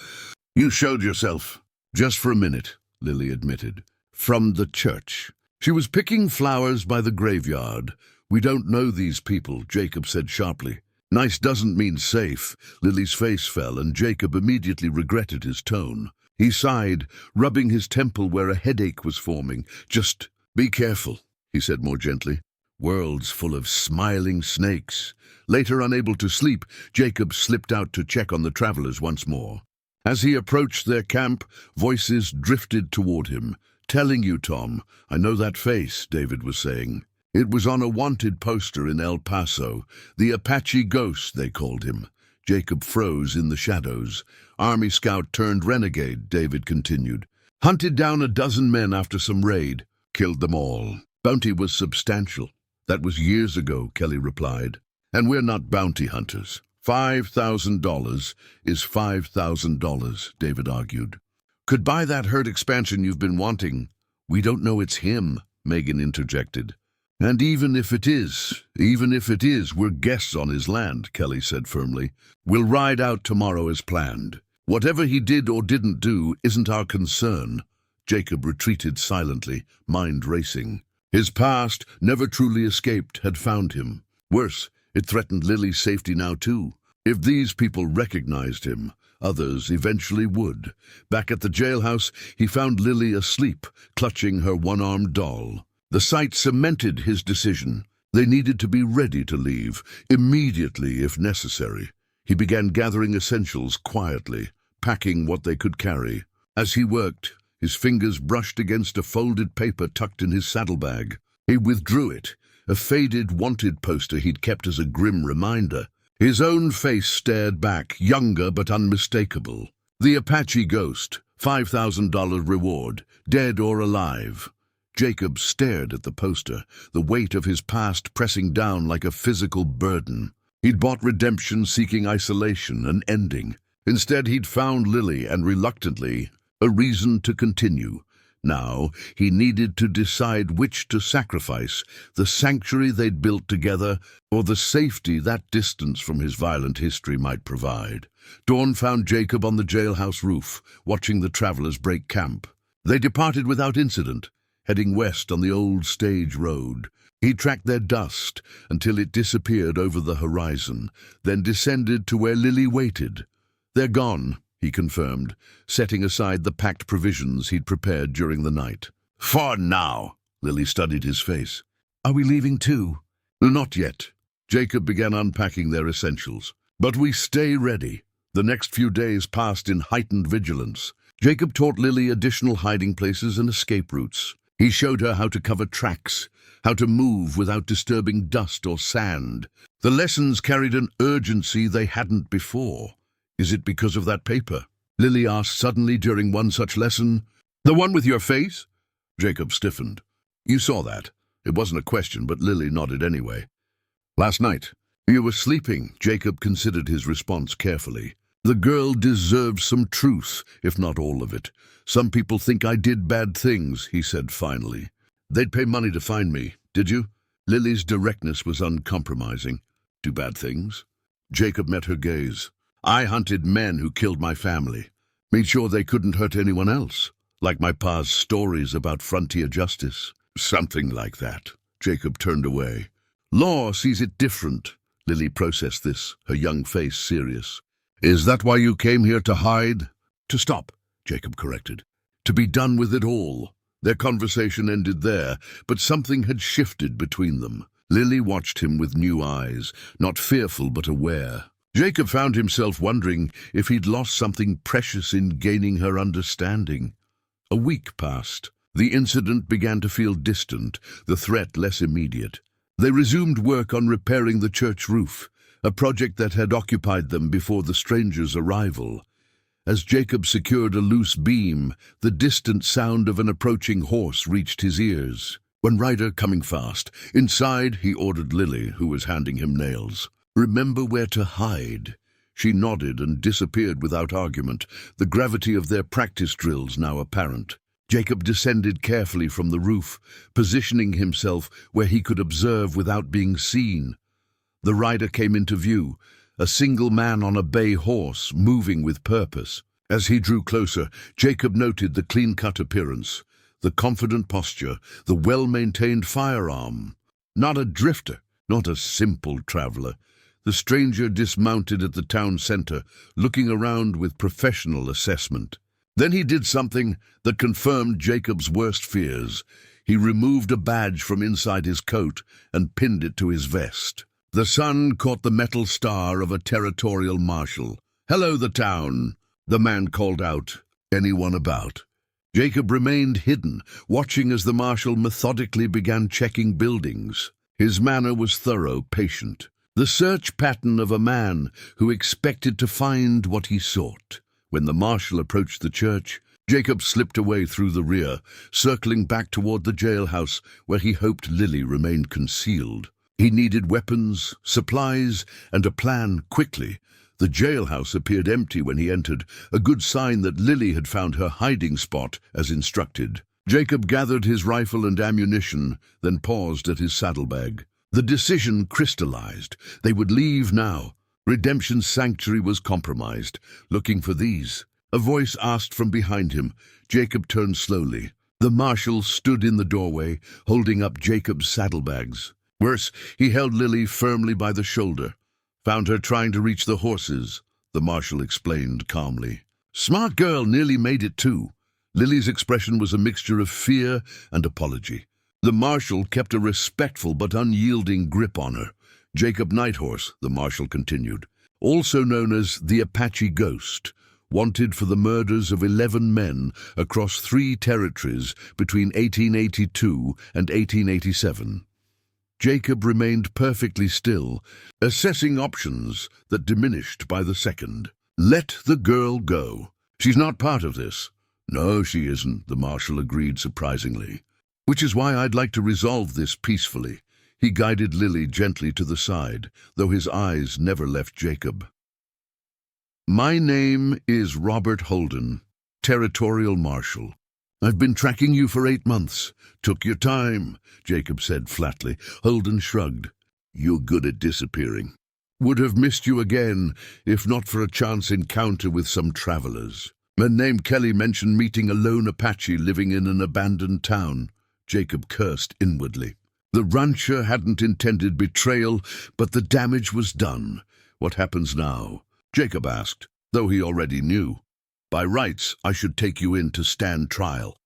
"You showed yourself." "Just for a minute," Lily admitted. "From the church." "She was picking flowers by the graveyard." "We don't know these people," Jacob said sharply. "Nice doesn't mean safe." Lily's face fell, and Jacob immediately regretted his tone. He sighed, rubbing his temple where a headache was forming. "Just be careful," he said more gently. "World's full of smiling snakes." Later, unable to sleep, Jacob slipped out to check on the travelers once more. As he approached their camp, voices drifted toward him. "Telling you, Tom, I know that face," David was saying. "It was on a wanted poster in El Paso. The Apache Ghost, they called him." Jacob froze in the shadows. "Army scout turned renegade," David continued. "Hunted down a dozen men after some raid. Killed them all. Bounty was substantial." "That was years ago," Kelly replied. "And we're not bounty hunters." $5,000 is $5,000, David argued. "Could buy that herd expansion you've been wanting." "We don't know it's him," Megan interjected. "And even if it is, we're guests on his land," Kelly said firmly. "We'll ride out tomorrow as planned. Whatever he did or didn't do isn't our concern." Jacob retreated silently, mind racing. His past, never truly escaped, had found him. Worse, it threatened Lily's safety now too. If these people recognized him, others eventually would. Back at the jailhouse, he found Lily asleep, clutching her one-armed doll. The sight cemented his decision. They needed to be ready to leave, immediately if necessary. He began gathering essentials quietly, packing what they could carry. As he worked, his fingers brushed against a folded paper tucked in his saddlebag. He withdrew it, a faded wanted poster he'd kept as a grim reminder. His own face stared back, younger but unmistakable. The Apache Ghost, $5,000 reward, dead or alive. Jacob stared at the poster, the weight of his past pressing down like a physical burden. He'd bought redemption seeking isolation, an ending. Instead, he'd found Lily and, reluctantly, a reason to continue. Now, he needed to decide which to sacrifice, the sanctuary they'd built together, or the safety that distance from his violent history might provide. Dawn found Jacob on the jailhouse roof, watching the travelers break camp. They departed without incident, heading west on the old stage road. He tracked their dust until it disappeared over the horizon, then descended to where Lily waited. "They're gone," he confirmed, setting aside the packed provisions he'd prepared during the night. "For now." Lily studied his face. "Are we leaving too?" "Not yet." Jacob began unpacking their essentials. "But we stay ready." The next few days passed in heightened vigilance. Jacob taught Lily additional hiding places and escape routes. He showed her how to cover tracks, how to move without disturbing dust or sand. The lessons carried an urgency they hadn't before. "Is it because of that paper?" Lily asked suddenly during one such lesson. "The one with your face?" Jacob stiffened. "You saw that." It wasn't a question, but Lily nodded anyway. "Last night. You were sleeping." Jacob considered his response carefully. The girl deserved some truth, if not all of it. "Some people think I did bad things," he said finally. "They'd pay money to find me, did you?" Lily's directness was uncompromising. "Do bad things?" Jacob met her gaze. "I hunted men who killed my family. Made sure they couldn't hurt anyone else. Like my pa's stories about frontier justice." "Something like that." Jacob turned away. "Law sees it different." Lily processed this, her young face serious. "Is that why you came here to hide?" "To stop," Jacob corrected. "To be done with it all." Their conversation ended there, but something had shifted between them. Lily watched him with new eyes, not fearful but aware. Jacob found himself wondering if he'd lost something precious in gaining her understanding. A week passed. The incident began to feel distant, the threat less immediate. They resumed work on repairing the church roof, a project that had occupied them before the stranger's arrival. As Jacob secured a loose beam, the distant sound of an approaching horse reached his ears. "One rider coming fast. Inside," he ordered Lily, who was handing him nails. "Remember where to hide." She nodded and disappeared without argument, the gravity of their practice drills now apparent. Jacob descended carefully from the roof, positioning himself where he could observe without being seen. The rider came into view, a single man on a bay horse, moving with purpose. As he drew closer, Jacob noted the clean-cut appearance, the confident posture, the well-maintained firearm. Not a drifter, not a simple traveler. The stranger dismounted at the town center, looking around with professional assessment. Then he did something that confirmed Jacob's worst fears. He removed a badge from inside his coat and pinned it to his vest. The sun caught the metal star of a territorial marshal. "Hello, the town," the man called out. "Anyone about?" Jacob remained hidden, watching as the marshal methodically began checking buildings. His manner was thorough, patient. The search pattern of a man who expected to find what he sought. When the marshal approached the church, Jacob slipped away through the rear, circling back toward the jailhouse where he hoped Lily remained concealed. He needed weapons, supplies, and a plan quickly. The jailhouse appeared empty when he entered, a good sign that Lily had found her hiding spot as instructed. Jacob gathered his rifle and ammunition, then paused at his saddlebag. The decision crystallized. They would leave now. Redemption's sanctuary was compromised. Looking for these. A voice asked from behind him. Jacob turned slowly. The marshal stood in the doorway, holding up Jacob's saddlebags. Worse, he held Lily firmly by the shoulder. "Found her trying to reach the horses," the marshal explained calmly. "Smart girl, nearly made it too." Lily's expression was a mixture of fear and apology. The marshal kept a respectful but unyielding grip on her. "Jacob Nighthorse," the marshal continued, "also known as the Apache Ghost, wanted for the murders of 11 men across 3 territories between 1882 and 1887. Jacob remained perfectly still, assessing options that diminished by the second. "Let the girl go. She's not part of this." "No, she isn't," the marshal agreed surprisingly. "Which is why I'd like to resolve this peacefully." He guided Lily gently to the side, though his eyes never left Jacob. "My name is Robert Holden, Territorial Marshal. I've been tracking you for 8 months. Took your time," Jacob said flatly. Holden shrugged. "You're good at disappearing. Would have missed you again, if not for a chance encounter with some travelers. Man named Kelly mentioned meeting a lone Apache living in an abandoned town." Jacob cursed inwardly. The rancher hadn't intended betrayal, but the damage was done. What happens now? Jacob asked, though he already knew. By rights, I should take you in to stand trial.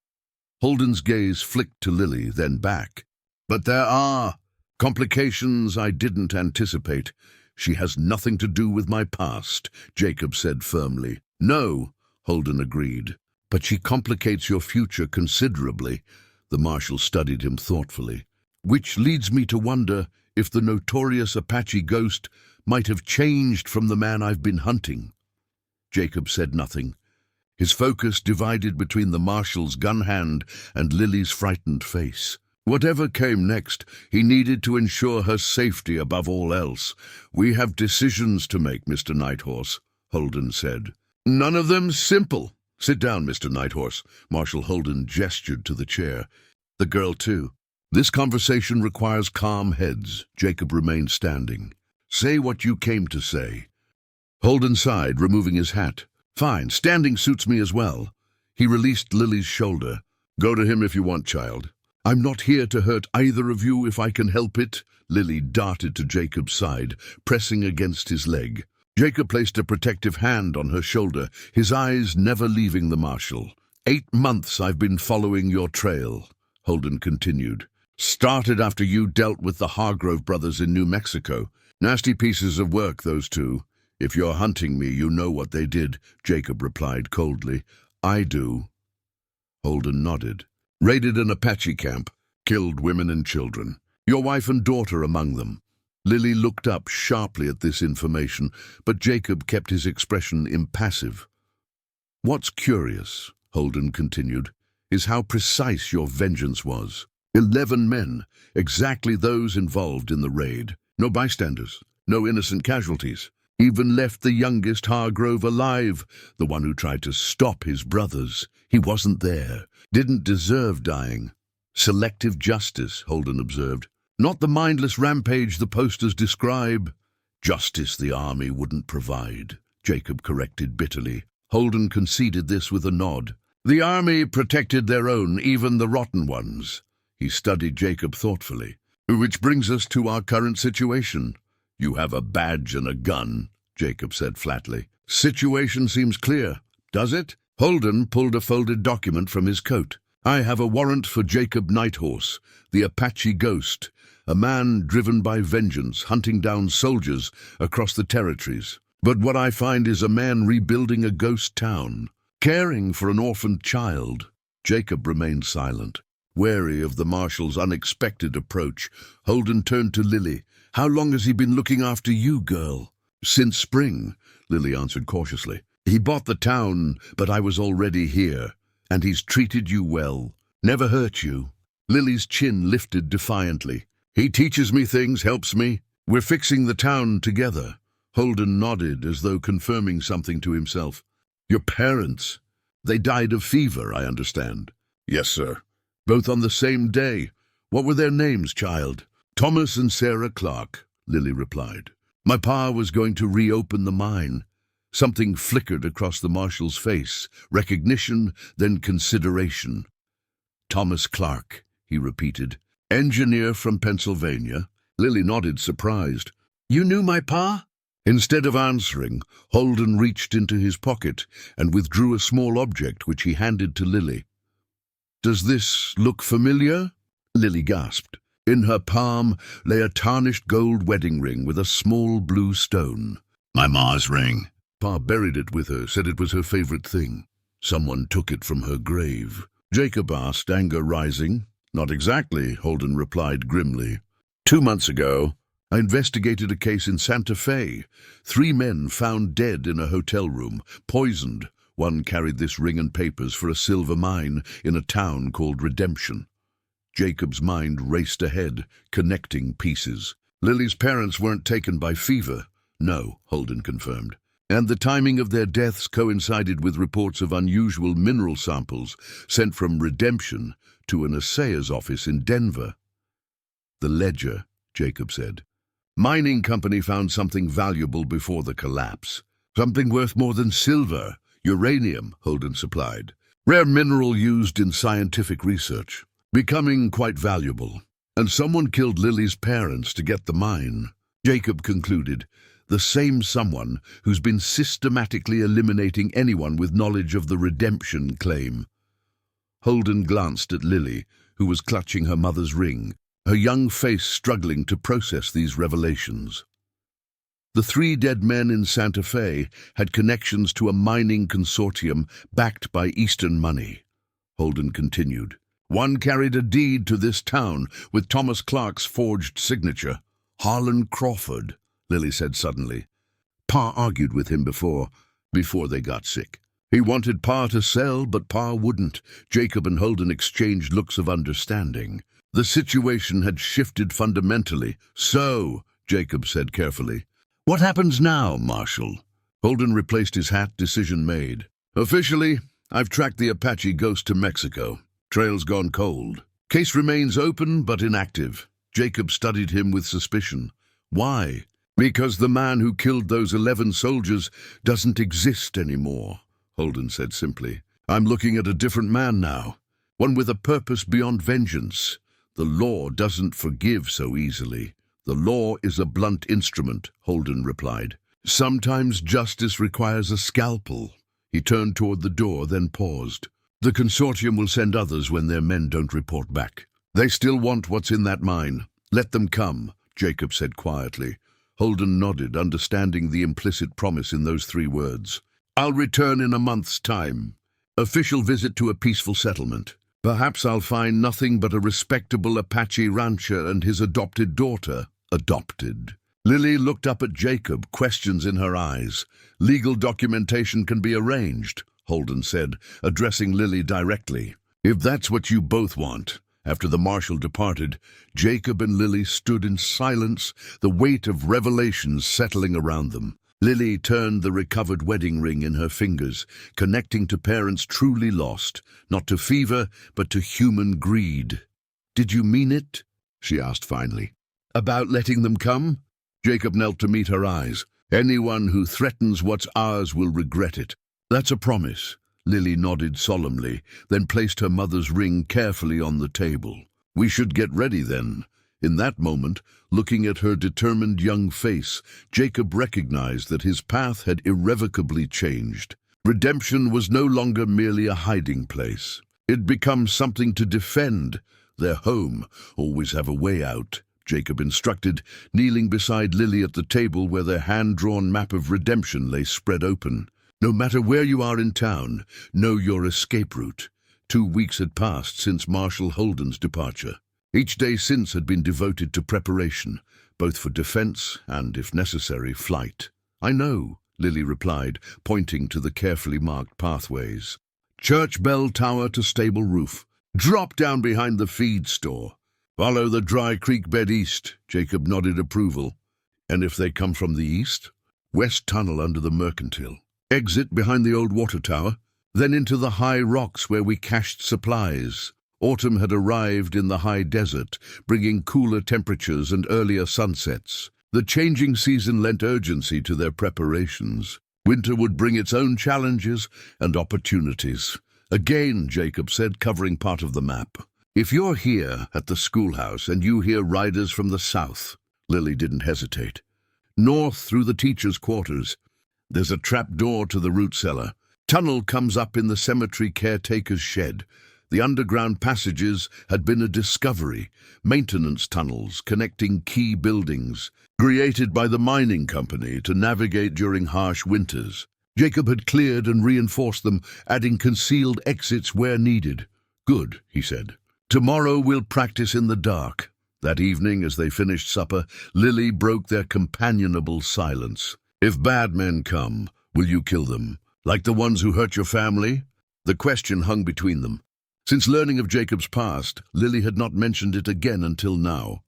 Holden's gaze flicked to Lily, then back. But there are complications I didn't anticipate. She has nothing to do with my past, Jacob said firmly. No, Holden agreed. But she complicates your future considerably. The marshal studied him thoughtfully. Which leads me to wonder if the notorious Apache ghost might have changed from the man I've been hunting. Jacob said nothing. His focus divided between the marshal's gun hand and Lily's frightened face. Whatever came next, he needed to ensure her safety above all else. We have decisions to make, Mr. Nighthorse, Holden said. None of them simple. Sit down, Mr. Nighthorse. Marshal Holden gestured to the chair. The girl, too. This conversation requires calm heads. Jacob remained standing. Say what you came to say. Holden sighed, removing his hat. Fine, standing suits me as well. He released Lily's shoulder. Go to him if you want, child. I'm not here to hurt either of you if I can help it. Lily darted to Jacob's side, pressing against his leg. Jacob placed a protective hand on her shoulder, his eyes never leaving the marshal. 8 months I've been following your trail, Holden continued. Started after you dealt with the Hargrove brothers in New Mexico. Nasty pieces of work, those two. If you're hunting me, you know what they did, Jacob replied coldly. I do. Holden nodded. Raided an Apache camp, killed women and children. Your wife and daughter among them. Lily looked up sharply at this information, but Jacob kept his expression impassive. What's curious, Holden continued, is how precise your vengeance was. 11 men, exactly those involved in the raid. No bystanders, no innocent casualties. Even left the youngest Hargrove alive, the one who tried to stop his brothers. He wasn't there, didn't deserve dying. Selective justice, Holden observed. Not the mindless rampage the posters describe. Justice the army wouldn't provide, Jacob corrected bitterly. Holden conceded this with a nod. The army protected their own, even the rotten ones. He studied Jacob thoughtfully. Which brings us to our current situation. You have a badge and a gun, Jacob said flatly. Situation seems clear, does it? Holden pulled a folded document from his coat. I have a warrant for Jacob Nighthorse, the Apache ghost, a man driven by vengeance, hunting down soldiers across the territories. But what I find is a man rebuilding a ghost town, caring for an orphaned child. Jacob remained silent. Wary of the marshal's unexpected approach, Holden turned to Lily. How long has he been looking after you, girl? Since spring, Lily answered cautiously. He bought the town, but I was already here, and he's treated you well. Never hurt you. Lily's chin lifted defiantly. He teaches me things, helps me. We're fixing the town together. Holden nodded as though confirming something to himself. Your parents, they died of fever, I understand. Yes, sir. Both on the same day. What were their names, child? Thomas and Sarah Clark, Lily replied. My pa was going to reopen the mine. Something flickered across the marshal's face. Recognition, then consideration. Thomas Clark, he repeated. Engineer from Pennsylvania. Lily nodded, surprised. You knew my pa? Instead of answering, Holden reached into his pocket and withdrew a small object which he handed to Lily. Does this look familiar? Lily gasped. In her palm lay a tarnished gold wedding ring with a small blue stone. My ma's ring. Pa buried it with her, said it was her favorite thing. Someone took it from her grave. Jacob asked, anger rising. Not exactly, Holden replied grimly. 2 months ago, I investigated a case in Santa Fe. 3 men found dead in a hotel room, poisoned. One carried this ring and papers for a silver mine in a town called Redemption. Jacob's mind raced ahead, connecting pieces. Lily's parents weren't taken by fever. No, Holden confirmed. And the timing of their deaths coincided with reports of unusual mineral samples sent from Redemption to an assayer's office in Denver. The ledger, Jacob said. Mining company found something valuable before the collapse. Something worth more than silver. Uranium, Holden supplied. Rare mineral used in scientific research. Becoming quite valuable. And someone killed Lily's parents to get the mine, Jacob concluded. The same someone who's been systematically eliminating anyone with knowledge of the redemption claim. Holden glanced at Lily, who was clutching her mother's ring, her young face struggling to process these revelations. The 3 dead men in Santa Fe had connections to a mining consortium backed by Eastern money, Holden continued. One carried a deed to this town with Thomas Clark's forged signature. Harlan Crawford, Lily said suddenly. Pa argued with him before they got sick. He wanted Pa to sell, but Pa wouldn't. Jacob and Holden exchanged looks of understanding. The situation had shifted fundamentally. So, Jacob said carefully, what happens now, Marshal? Holden replaced his hat, decision made. Officially, I've tracked the Apache ghost to Mexico. Trail's gone cold. Case remains open but inactive. Jacob studied him with suspicion. Why? Because the man who killed those 11 soldiers doesn't exist anymore, Holden said simply. I'm looking at a different man now, one with a purpose beyond vengeance. The law doesn't forgive so easily. The law is a blunt instrument, Holden replied. Sometimes justice requires a scalpel. He turned toward the door, then paused. The consortium will send others when their men don't report back. They still want what's in that mine. Let them come, Jacob said quietly. Holden nodded, understanding the implicit promise in those 3 words. I'll return in a month's time. Official visit to a peaceful settlement. Perhaps I'll find nothing but a respectable Apache rancher and his adopted daughter. Adopted. Lily looked up at Jacob, questions in her eyes. Legal documentation can be arranged, Holden said, addressing Lily directly. If that's what you both want. After the marshal departed, Jacob and Lily stood in silence, the weight of revelations settling around them. Lily turned the recovered wedding ring in her fingers, connecting to parents truly lost, not to fever, but to human greed. Did you mean it? She asked finally. About letting them come? Jacob knelt to meet her eyes. Anyone who threatens what's ours will regret it. That's a promise. Lily nodded solemnly, then placed her mother's ring carefully on the table. We should get ready then. In that moment, looking at her determined young face, Jacob recognized that his path had irrevocably changed. Redemption was no longer merely a hiding place. It'd become something to defend. Their home, always have a way out, Jacob instructed, kneeling beside Lily at the table where their hand-drawn map of redemption lay spread open. No matter where you are in town, know your escape route. 2 weeks had passed since Marshal Holden's departure. Each day since had been devoted to preparation, both for defense and, if necessary, flight. I know, Lily replied, pointing to the carefully marked pathways. Church bell tower to stable roof. Drop down behind the feed store. Follow the dry creek bed east, Jacob nodded approval. And if they come from the east? West tunnel under the mercantile. Exit behind the old water tower, then into the high rocks where we cached supplies. Autumn had arrived in the high desert, bringing cooler temperatures and earlier sunsets. The changing season lent urgency to their preparations. Winter would bring its own challenges and opportunities. Again, Jacob said, covering part of the map. If you're here at the schoolhouse and you hear riders from the south, Lily didn't hesitate. North through the teachers' quarters. There's a trap door to the root cellar. Tunnel comes up in the cemetery caretaker's shed. The underground passages had been a discovery, maintenance tunnels connecting key buildings, created by the mining company to navigate during harsh winters. Jacob had cleared and reinforced them, adding concealed exits where needed. Good, he said. Tomorrow we'll practice in the dark. That evening, as they finished supper, Lily broke their companionable silence. If bad men come, will you kill them? Like the ones who hurt your family? The question hung between them. Since learning of Jacob's past, Lily had not mentioned it again until now.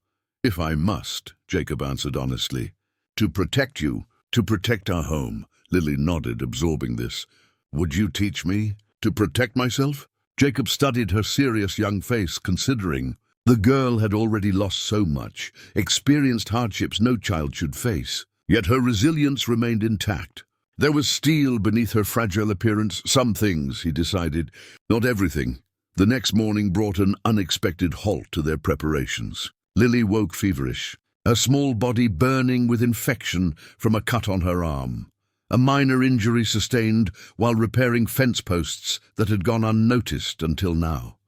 If I must, Jacob answered honestly. To protect you, to protect our home. Lily nodded, absorbing this. Would you teach me? To protect myself? Jacob studied her serious young face, considering. The girl had already lost so much, experienced hardships no child should face. Yet her resilience remained intact. There was steel beneath her fragile appearance. Some things, he decided, not everything. The next morning brought an unexpected halt to their preparations. Lily woke feverish, her small body burning with infection from a cut on her arm. A minor injury sustained while repairing fence posts that had gone unnoticed until now.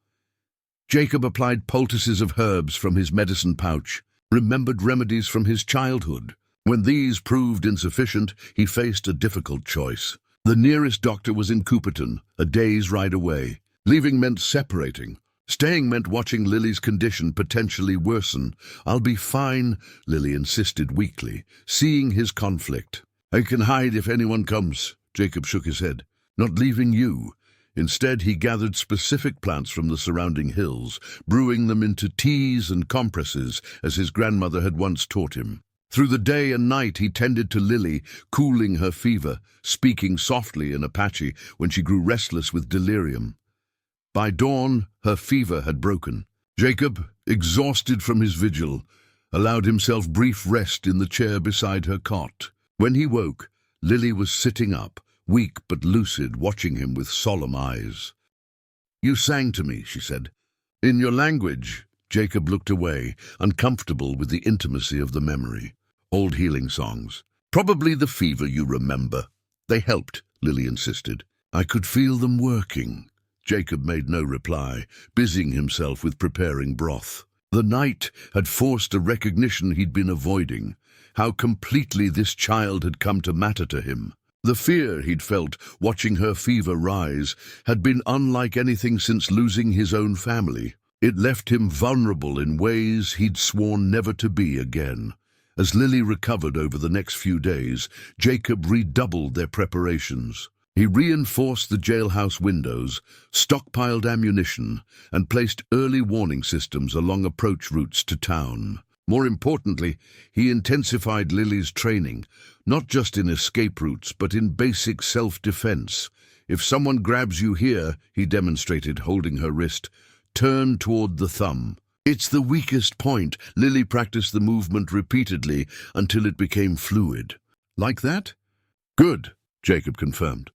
Jacob applied poultices of herbs from his medicine pouch, remembered remedies from his childhood. When these proved insufficient, he faced a difficult choice. The nearest doctor was in Cooperton, a day's ride away. Leaving meant separating. Staying meant watching Lily's condition potentially worsen. "I'll be fine," Lily insisted weakly, seeing his conflict. "I can hide if anyone comes," Jacob shook his head. "Not leaving you." Instead, he gathered specific plants from the surrounding hills, brewing them into teas and compresses, as his grandmother had once taught him. Through the day and night he tended to Lily, cooling her fever, speaking softly in Apache when she grew restless with delirium. By dawn, her fever had broken. Jacob, exhausted from his vigil, allowed himself brief rest in the chair beside her cot. When he woke, Lily was sitting up, weak but lucid, watching him with solemn eyes. "You sang to me," she said. "In your language." Jacob looked away, uncomfortable with the intimacy of the memory. "Old healing songs. Probably the fever you remember." "They helped," Lily insisted. "I could feel them working." Jacob made no reply, busying himself with preparing broth. The night had forced a recognition he'd been avoiding, how completely this child had come to matter to him. The fear he'd felt watching her fever rise had been unlike anything since losing his own family. It left him vulnerable in ways he'd sworn never to be again. As Lily recovered over the next few days, Jacob redoubled their preparations. He reinforced the jailhouse windows, stockpiled ammunition, and placed early warning systems along approach routes to town. More importantly, he intensified Lily's training, not just in escape routes, but in basic self-defense. "If someone grabs you here," he demonstrated, holding her wrist, "turn toward the thumb." "It's the weakest point." Lily practiced the movement repeatedly until it became fluid. "Like that?" "Good," Jacob confirmed.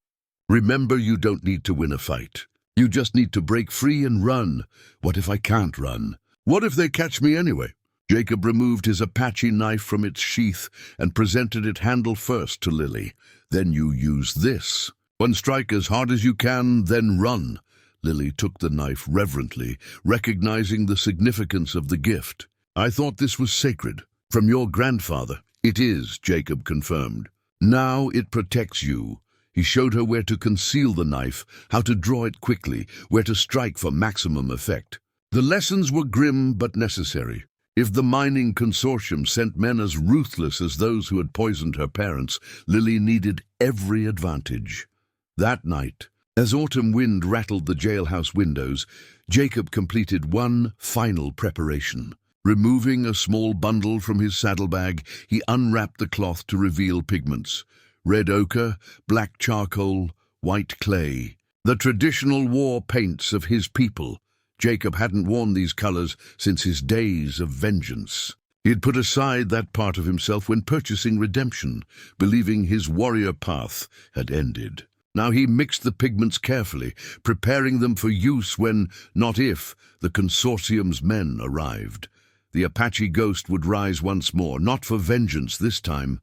"Remember, you don't need to win a fight. You just need to break free and run." "What if I can't run?" "What if they catch me anyway?" Jacob removed his Apache knife from its sheath and presented it handle first to Lily. "Then you use this. One strike as hard as you can, then run." Lily took the knife reverently, recognizing the significance of the gift. "I thought this was sacred. From your grandfather." "It is," Jacob confirmed. "Now it protects you." He showed her where to conceal the knife, how to draw it quickly, where to strike for maximum effect. The lessons were grim but necessary. If the mining consortium sent men as ruthless as those who had poisoned her parents, Lily needed every advantage. That night, as autumn wind rattled the jailhouse windows, Jacob completed one final preparation. Removing a small bundle from his saddlebag, he unwrapped the cloth to reveal pigments. Red ochre, black charcoal, white clay. The traditional war paints of his people. Jacob hadn't worn these colors since his days of vengeance. He had put aside that part of himself when purchasing redemption, believing his warrior path had ended. Now he mixed the pigments carefully, preparing them for use when, not if, the consortium's men arrived. The Apache ghost would rise once more, not for vengeance this time,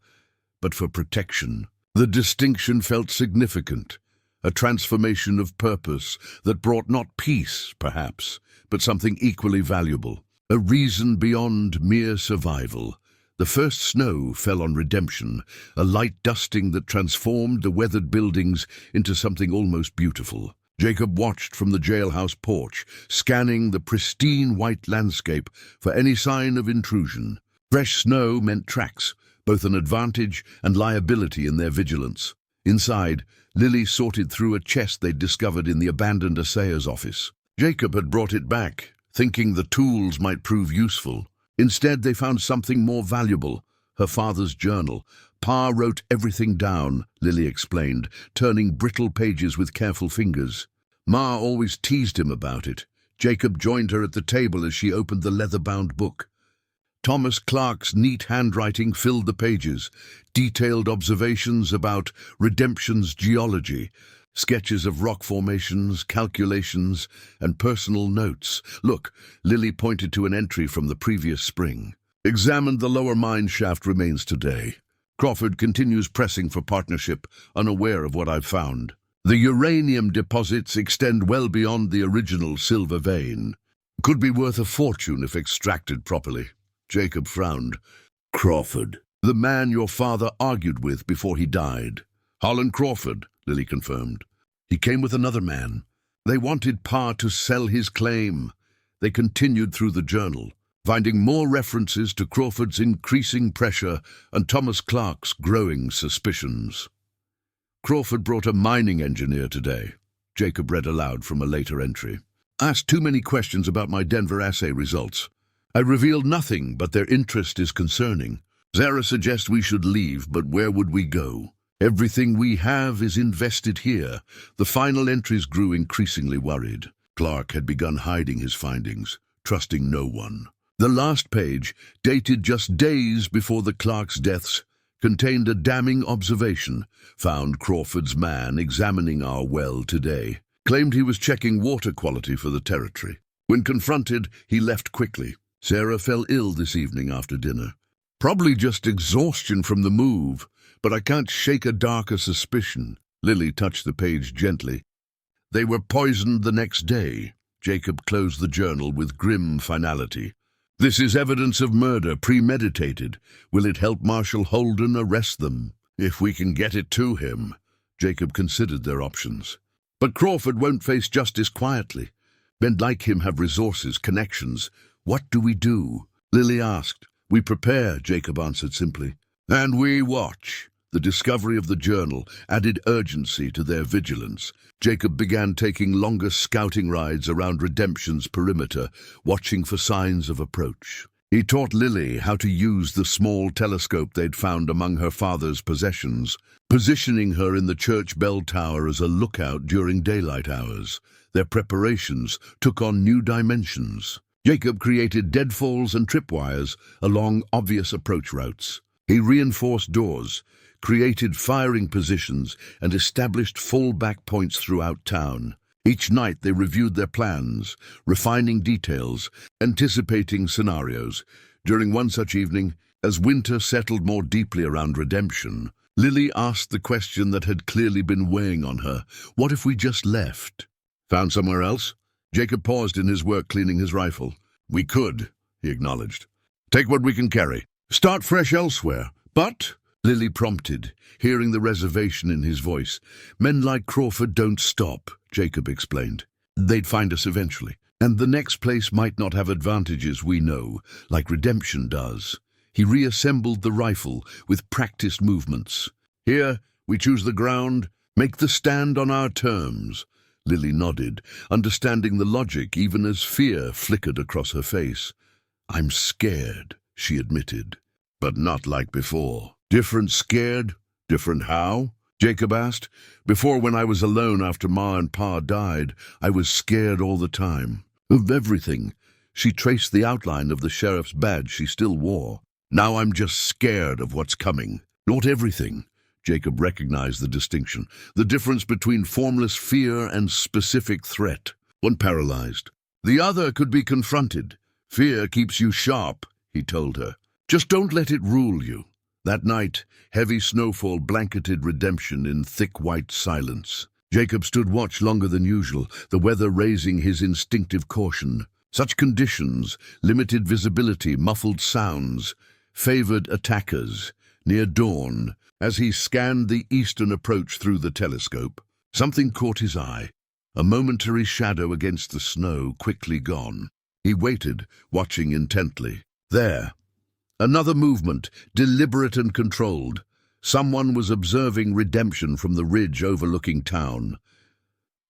but for protection. The distinction felt significant, a transformation of purpose that brought not peace, perhaps, but something equally valuable, a reason beyond mere survival. The first snow fell on redemption, a light dusting that transformed the weathered buildings into something almost beautiful. Jacob watched from the jailhouse porch, scanning the pristine white landscape for any sign of intrusion. Fresh snow meant tracks, both an advantage and liability in their vigilance. Inside, Lily sorted through a chest they'd discovered in the abandoned assayer's office. Jacob had brought it back, thinking the tools might prove useful. Instead, they found something more valuable, her father's journal. "Pa wrote everything down," Lily explained, turning brittle pages with careful fingers. Ma always teased him about it. Jacob joined her at the table as she opened the leather-bound book. Thomas Clark's neat handwriting filled the pages, detailed observations about redemption's geology, Sketches of rock formations, calculations, and personal notes. Look, Lily pointed to an entry from the previous spring. Examined the lower mine shaft remains today. Crawford continues pressing for partnership, unaware of what I've found. The uranium deposits extend well beyond the original silver vein. Could be worth a fortune if extracted properly. Jacob frowned. Crawford, the man your father argued with before he died. Holland Crawford, Lily confirmed. He came with another man. They wanted Pa to sell his claim. They continued through the journal, finding more references to Crawford's increasing pressure and Thomas Clark's growing suspicions. Crawford brought a mining engineer today, Jacob read aloud from a later entry. Asked too many questions about my Denver assay results. I revealed nothing, but their interest is concerning. Zara suggests we should leave, but where would we go? Everything we have is invested here. The final entries grew increasingly worried. Clark had begun hiding his findings, trusting no one. The last page, dated just days before the Clark's deaths, contained a damning observation. Found Crawford's man examining our well today. Claimed he was checking water quality for the territory. When confronted, he left quickly. Sarah fell ill this evening after dinner. Probably just exhaustion from the move, but I can't shake a darker suspicion. Lily touched the page gently. They were poisoned the next day. Jacob closed the journal with grim finality. This is evidence of murder, premeditated. Will it help Marshal Holden arrest them? If we can get it to him. Jacob considered their options. But Crawford won't face justice quietly. Men like him have resources, connections. What do we do? Lily asked. We prepare, Jacob answered simply. And we watch. The discovery of the journal added urgency to their vigilance. Jacob began taking longer scouting rides around Redemption's perimeter, watching for signs of approach. He taught Lily how to use the small telescope they'd found among her father's possessions, positioning her in the church bell tower as a lookout during daylight hours. Their preparations took on new dimensions. Jacob created deadfalls and tripwires along obvious approach routes. He reinforced doors, created firing positions, and established fallback points throughout town. Each night they reviewed their plans, refining details, anticipating scenarios. During one such evening, as winter settled more deeply around Redemption, Lily asked the question that had clearly been weighing on her. What if we just left? Found somewhere else? Jacob paused in his work cleaning his rifle. We could, he acknowledged. Take what we can carry. Start fresh elsewhere. But, Lily prompted, hearing the reservation in his voice. Men like Crawford don't stop, Jacob explained. They'd find us eventually. And the next place might not have advantages we know, like Redemption does. He reassembled the rifle with practiced movements. Here, we choose the ground, make the stand on our terms. Lily nodded, understanding the logic even as fear flickered across her face. I'm scared, she admitted, but not like before. Different scared? Different how? Jacob asked. Before, when I was alone after Ma and Pa died, I was scared all the time. Of everything. She traced the outline of the sheriff's badge she still wore. Now I'm just scared of what's coming. Not everything. Jacob recognized the distinction. The difference between formless fear and specific threat. One paralyzed. The other could be confronted. Fear keeps you sharp, he told her. Just don't let it rule you. That night, heavy snowfall blanketed Redemption in thick white silence. Jacob stood watch longer than usual, the weather raising his instinctive caution. Such conditions, limited visibility, muffled sounds, favored attackers. Near dawn, as he scanned the eastern approach through the telescope, something caught his eye. A momentary shadow against the snow, quickly gone. He waited, watching intently. There. Another movement, deliberate and controlled. Someone was observing Redemption from the ridge overlooking town.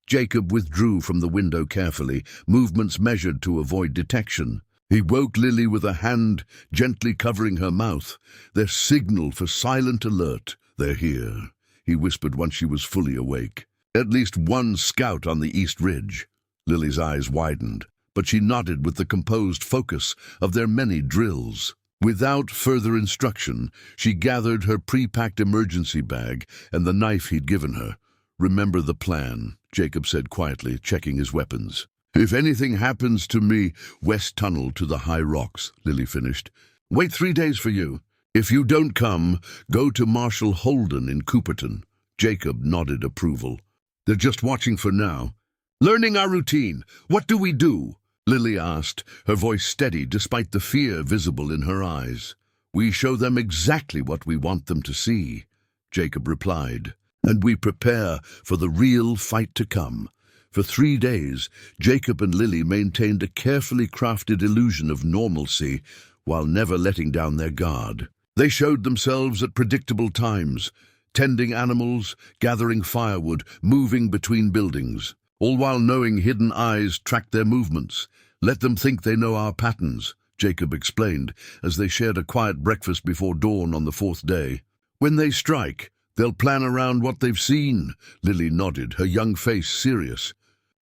Jacob withdrew from the window carefully, movements measured to avoid detection. He woke Lily with a hand gently covering her mouth. Their signal for silent alert. They're here, he whispered once she was fully awake. At least one scout on the east ridge. Lily's eyes widened, but she nodded with the composed focus of their many drills. Without further instruction, she gathered her pre-packed emergency bag and the knife he'd given her. "Remember the plan," Jacob said quietly, checking his weapons. "If anything happens to me, west tunnel to the high rocks," Lily finished. "Wait 3 days for you. If you don't come, go to Marshal Holden in Cooperton." Jacob nodded approval. "They're just watching for now." "Learning our routine. What do we do?" Lily asked, her voice steady despite the fear visible in her eyes. "We show them exactly what we want them to see," Jacob replied, "and we prepare for the real fight to come." For 3 days, Jacob and Lily maintained a carefully crafted illusion of normalcy while never letting down their guard. They showed themselves at predictable times, tending animals, gathering firewood, moving between buildings, all while knowing hidden eyes track their movements. "Let them think they know our patterns," Jacob explained, as they shared a quiet breakfast before dawn on the 4th day. "When they strike, they'll plan around what they've seen." Lily nodded, her young face serious.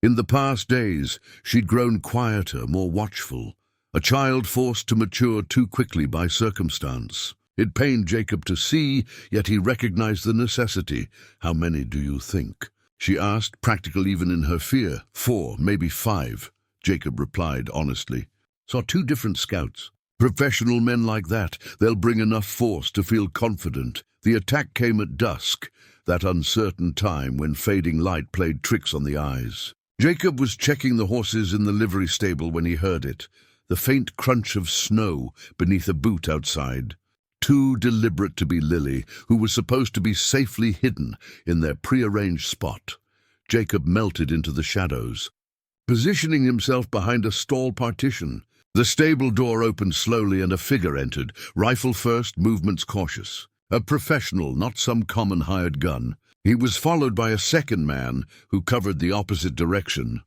In the past days, she'd grown quieter, more watchful, a child forced to mature too quickly by circumstance. It pained Jacob to see, yet he recognized the necessity. "How many do you think?" she asked, practical even in her fear. 4, maybe 5, Jacob replied honestly. "Saw 2 different scouts. Professional men like that, they'll bring enough force to feel confident." The attack came at dusk, that uncertain time when fading light played tricks on the eyes. Jacob was checking the horses in the livery stable when he heard it, the faint crunch of snow beneath a boot outside. Too deliberate to be Lily, who was supposed to be safely hidden in their prearranged spot. Jacob melted into the shadows, positioning himself behind a stall partition. The stable door opened slowly and a figure entered, rifle first, movements cautious. A professional, not some common hired gun. He was followed by a second man who covered the opposite direction.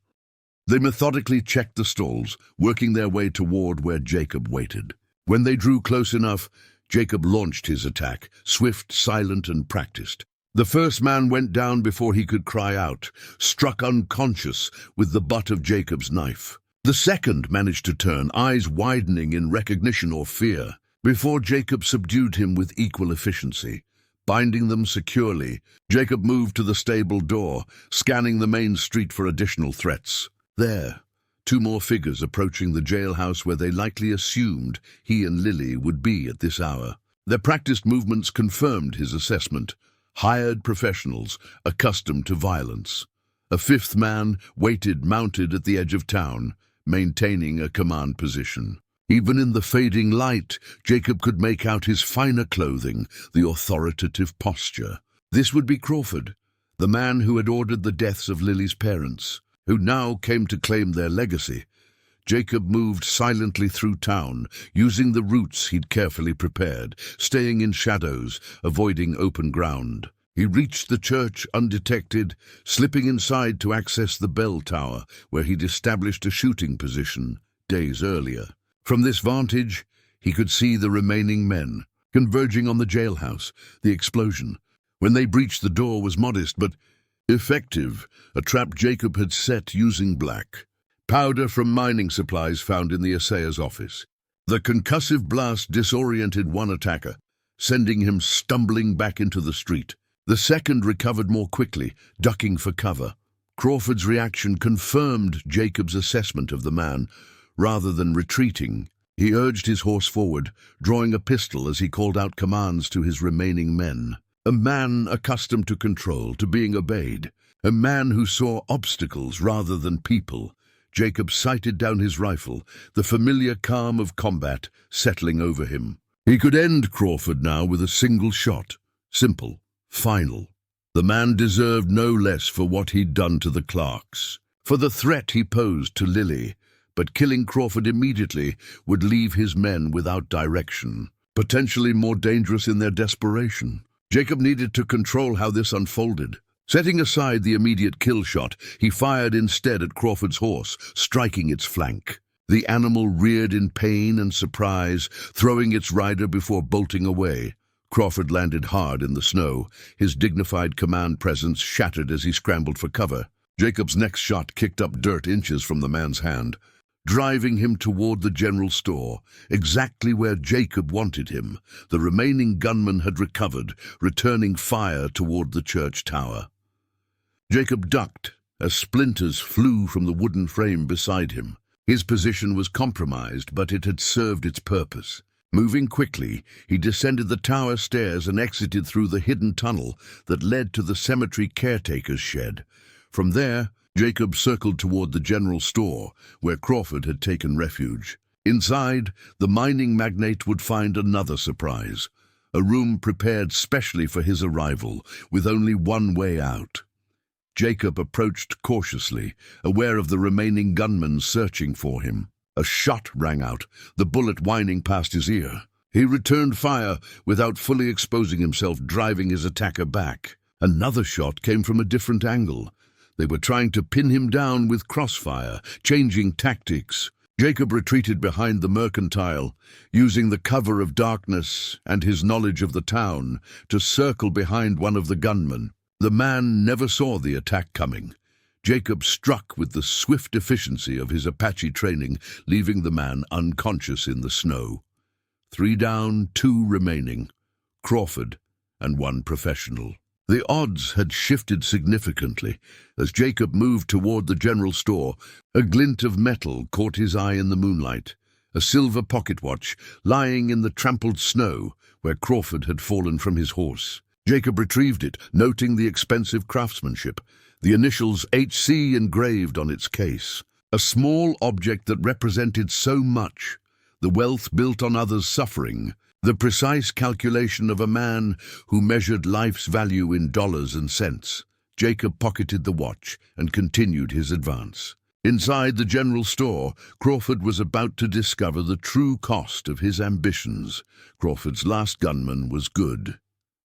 They methodically checked the stalls, working their way toward where Jacob waited. When they drew close enough, Jacob launched his attack, swift, silent, and practiced. The first man went down before he could cry out, struck unconscious with the butt of Jacob's knife. The second managed to turn, eyes widening in recognition or fear, before Jacob subdued him with equal efficiency. Binding them securely, Jacob moved to the stable door, scanning the main street for additional threats. There, 2 more figures approaching the jailhouse where they likely assumed he and Lily would be at this hour. Their practiced movements confirmed his assessment. Hired professionals, accustomed to violence. A 5th man waited mounted at the edge of town, maintaining a command position. Even in the fading light, Jacob could make out his finer clothing, the authoritative posture. This would be Crawford, the man who had ordered the deaths of Lily's parents, who now came to claim their legacy. Jacob moved silently through town, using the routes he'd carefully prepared, staying in shadows, avoiding open ground. He reached the church undetected, slipping inside to access the bell tower, where he'd established a shooting position days earlier. From this vantage, he could see the remaining men, converging on the jailhouse. The explosion, when they breached the door, was modest but effective, a trap Jacob had set using black powder from mining supplies found in the assayer's office. The concussive blast disoriented one attacker, sending him stumbling back into the street. The second recovered more quickly, ducking for cover. Crawford's reaction confirmed Jacob's assessment of the man. Rather than retreating, he urged his horse forward, drawing a pistol as he called out commands to his remaining men. A man accustomed to control, to being obeyed. A man who saw obstacles rather than people. Jacob sighted down his rifle, the familiar calm of combat settling over him. He could end Crawford now with a single shot. Simple, final. The man deserved no less for what he'd done to the Clarks, for the threat he posed to Lily. But killing Crawford immediately would leave his men without direction, potentially more dangerous in their desperation. Jacob needed to control how this unfolded. Setting aside the immediate kill shot, he fired instead at Crawford's horse, striking its flank. The animal reared in pain and surprise, throwing its rider before bolting away. Crawford landed hard in the snow, his dignified command presence shattered as he scrambled for cover. Jacob's next shot kicked up dirt inches from the man's hand, driving him toward the general store, exactly where Jacob wanted him. The remaining gunman had recovered, returning fire toward the church tower. Jacob ducked as splinters flew from the wooden frame beside him. His position was compromised, but it had served its purpose. Moving quickly, he descended the tower stairs and exited through the hidden tunnel that led to the cemetery caretaker's shed. From there, Jacob circled toward the general store, where Crawford had taken refuge. Inside, the mining magnate would find another surprise, a room prepared specially for his arrival, with only one way out. Jacob approached cautiously, aware of the remaining gunmen searching for him. A shot rang out, the bullet whining past his ear. He returned fire without fully exposing himself, driving his attacker back. Another shot came from a different angle. They were trying to pin him down with crossfire, changing tactics. Jacob retreated behind the mercantile, using the cover of darkness and his knowledge of the town to circle behind one of the gunmen. The man never saw the attack coming. Jacob struck with the swift efficiency of his Apache training, leaving the man unconscious in the snow. 3 down, 2 remaining. Crawford and 1 professional. The odds had shifted significantly. As Jacob moved toward the general store, a glint of metal caught his eye in the moonlight. A silver pocket watch lying in the trampled snow where Crawford had fallen from his horse. Jacob retrieved it, noting the expensive craftsmanship, the initials HC engraved on its case. A small object that represented so much, the wealth built on others' suffering, the precise calculation of a man who measured life's value in dollars and cents. Jacob pocketed the watch and continued his advance. Inside the general store, Crawford was about to discover the true cost of his ambitions. Crawford's last gunman was good,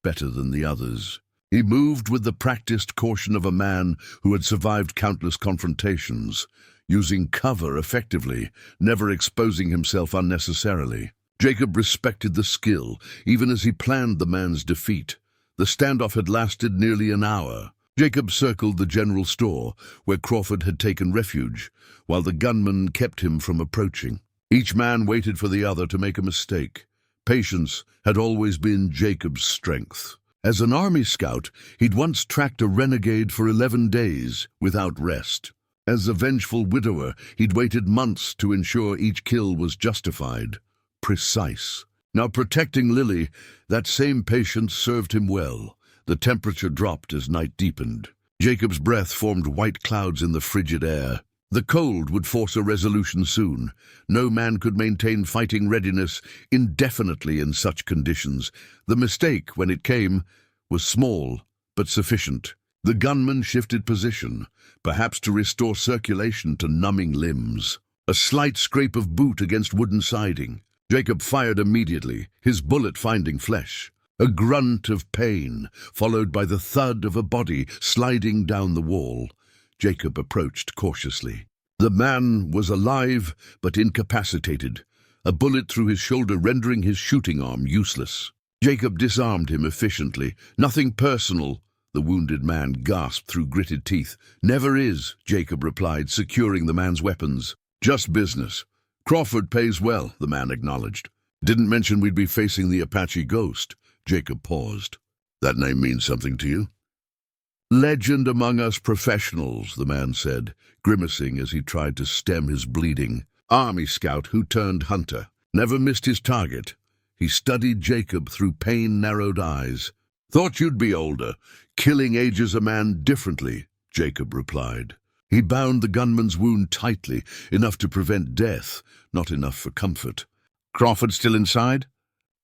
better than the others. He moved with the practiced caution of a man who had survived countless confrontations, using cover effectively, never exposing himself unnecessarily. Jacob respected the skill, even as he planned the man's defeat. The standoff had lasted nearly an hour. Jacob circled the general store, where Crawford had taken refuge, while the gunmen kept him from approaching. Each man waited for the other to make a mistake. Patience had always been Jacob's strength. As an army scout, he'd once tracked a renegade for 11 days without rest. As a vengeful widower, he'd waited months to ensure each kill was justified, precise. Now protecting Lily, that same patience served him well. The temperature dropped as night deepened. Jacob's breath formed white clouds in the frigid air. The cold would force a resolution soon. No man could maintain fighting readiness indefinitely in such conditions. The mistake, when it came, was small but sufficient. The gunman shifted position, perhaps to restore circulation to numbing limbs. A slight scrape of boot against wooden siding. Jacob fired immediately, his bullet finding flesh. A grunt of pain, followed by the thud of a body sliding down the wall. Jacob approached cautiously. The man was alive but incapacitated, a bullet through his shoulder rendering his shooting arm useless. Jacob disarmed him efficiently. Nothing personal, the wounded man gasped through gritted teeth. Never is, Jacob replied, securing the man's weapons. Just business. Crawford pays well, the man acknowledged. Didn't mention we'd be facing the Apache ghost. Jacob paused. That name means something to you? Legend among us professionals, the man said, grimacing as he tried to stem his bleeding. Army scout who turned hunter. Never missed his target. He studied Jacob through pain-narrowed eyes. Thought you'd be older. Killing ages a man differently, Jacob replied. He bound the gunman's wound tightly, enough to prevent death, not enough for comfort. Crawford still inside?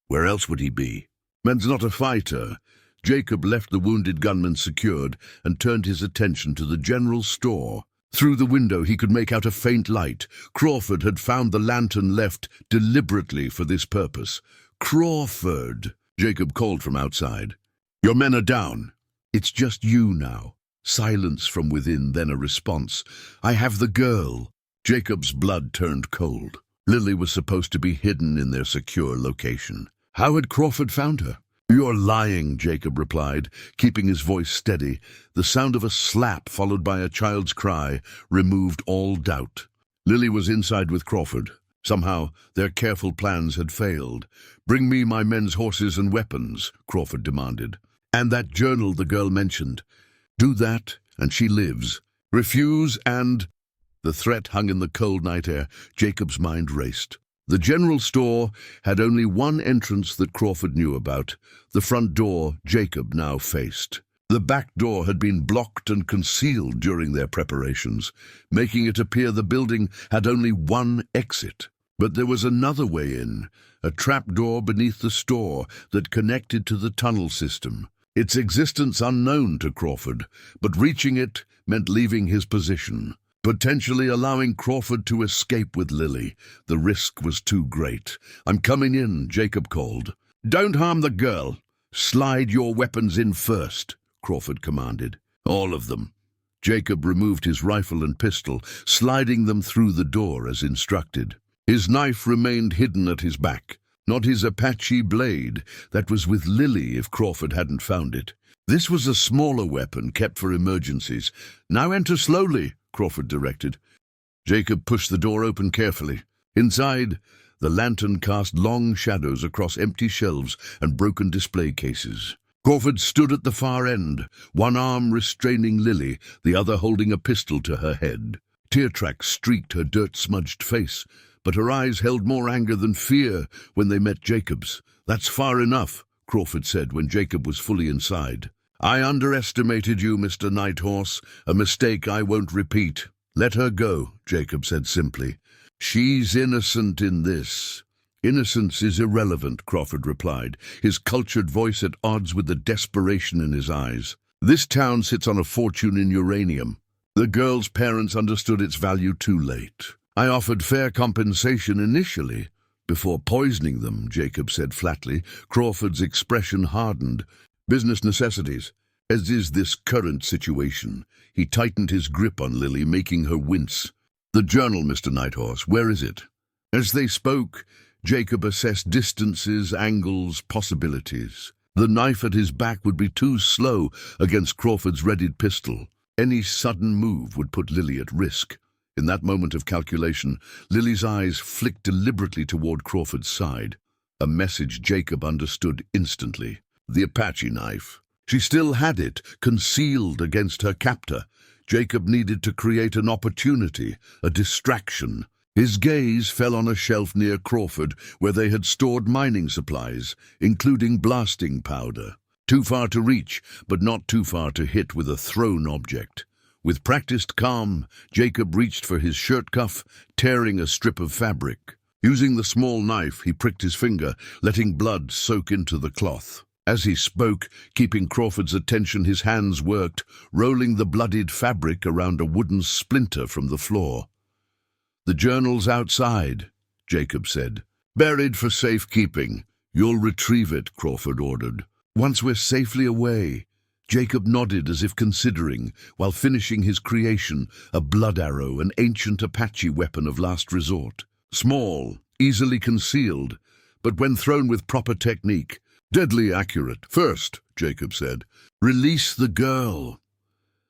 Where else would he be? Man's not a fighter. Jacob left the wounded gunman secured and turned his attention to the general store. Through the window he could make out a faint light. Crawford had found the lantern left deliberately for this purpose. Crawford, Jacob called from outside. Your men are down. It's just you now. Silence from within, then a response. I have the girl. Jacob's blood turned cold. Lily was supposed to be hidden in their secure location. How had Crawford found her? You're lying, Jacob replied, keeping his voice steady. The sound of a slap followed by a child's cry removed all doubt. Lily was inside with Crawford. Somehow their careful plans had failed. Bring me my men's horses and weapons, Crawford demanded. And that journal the girl mentioned. Do that, and she lives. Refuse and—" The threat hung in the cold night air. Jacob's mind raced. The general store had only one entrance that Crawford knew about. The front door Jacob now faced. The back door had been blocked and concealed during their preparations, making it appear the building had only one exit. But there was another way in, a trapdoor beneath the store that connected to the tunnel system. Its existence unknown to Crawford, but reaching it meant leaving his position, potentially allowing Crawford to escape with Lily. The risk was too great. "I'm coming in," Jacob called. "Don't harm the girl. Slide your weapons in first," Crawford commanded. "All of them." Jacob removed his rifle and pistol, sliding them through the door as instructed. His knife remained hidden at his back, not his Apache blade that was with Lily if Crawford hadn't found it. This was a smaller weapon kept for emergencies. "Now enter slowly," Crawford directed. Jacob pushed the door open carefully. Inside, the lantern cast long shadows across empty shelves and broken display cases. Crawford stood at the far end, one arm restraining Lily, the other holding a pistol to her head. Tear tracks streaked her dirt-smudged face, but her eyes held more anger than fear when they met Jacob's. "That's far enough," Crawford said when Jacob was fully inside. "I underestimated you, Mr. Nighthorse, a mistake I won't repeat." "Let her go," Jacob said simply. "She's innocent in this." "Innocence is irrelevant," Crawford replied, his cultured voice at odds with the desperation in his eyes. "This town sits on a fortune in uranium. The girl's parents understood its value too late. I offered fair compensation initially, before poisoning them," Jacob said flatly. Crawford's expression hardened. "Business necessities, as is this current situation." He tightened his grip on Lily, making her wince. "The journal, Mr. Nighthorse, where is it?" As they spoke, Jacob assessed distances, angles, possibilities. The knife at his back would be too slow against Crawford's readied pistol. Any sudden move would put Lily at risk. In that moment of calculation, Lily's eyes flicked deliberately toward Crawford's side. A message Jacob understood instantly. The Apache knife. She still had it, concealed against her captor. Jacob needed to create an opportunity, a distraction. His gaze fell on a shelf near Crawford where they had stored mining supplies, including blasting powder. Too far to reach, but not too far to hit with a thrown object. With practiced calm, Jacob reached for his shirt cuff, tearing a strip of fabric. Using the small knife, he pricked his finger, letting blood soak into the cloth. As he spoke, keeping Crawford's attention, his hands worked, rolling the bloodied fabric around a wooden splinter from the floor. "The journal's outside," Jacob said. "Buried for safekeeping. You'll retrieve it," Crawford ordered. "Once we're safely away." Jacob nodded as if considering, while finishing his creation, a blood arrow, an ancient Apache weapon of last resort. Small, easily concealed, but when thrown with proper technique, deadly accurate. "First," Jacob said, "release the girl."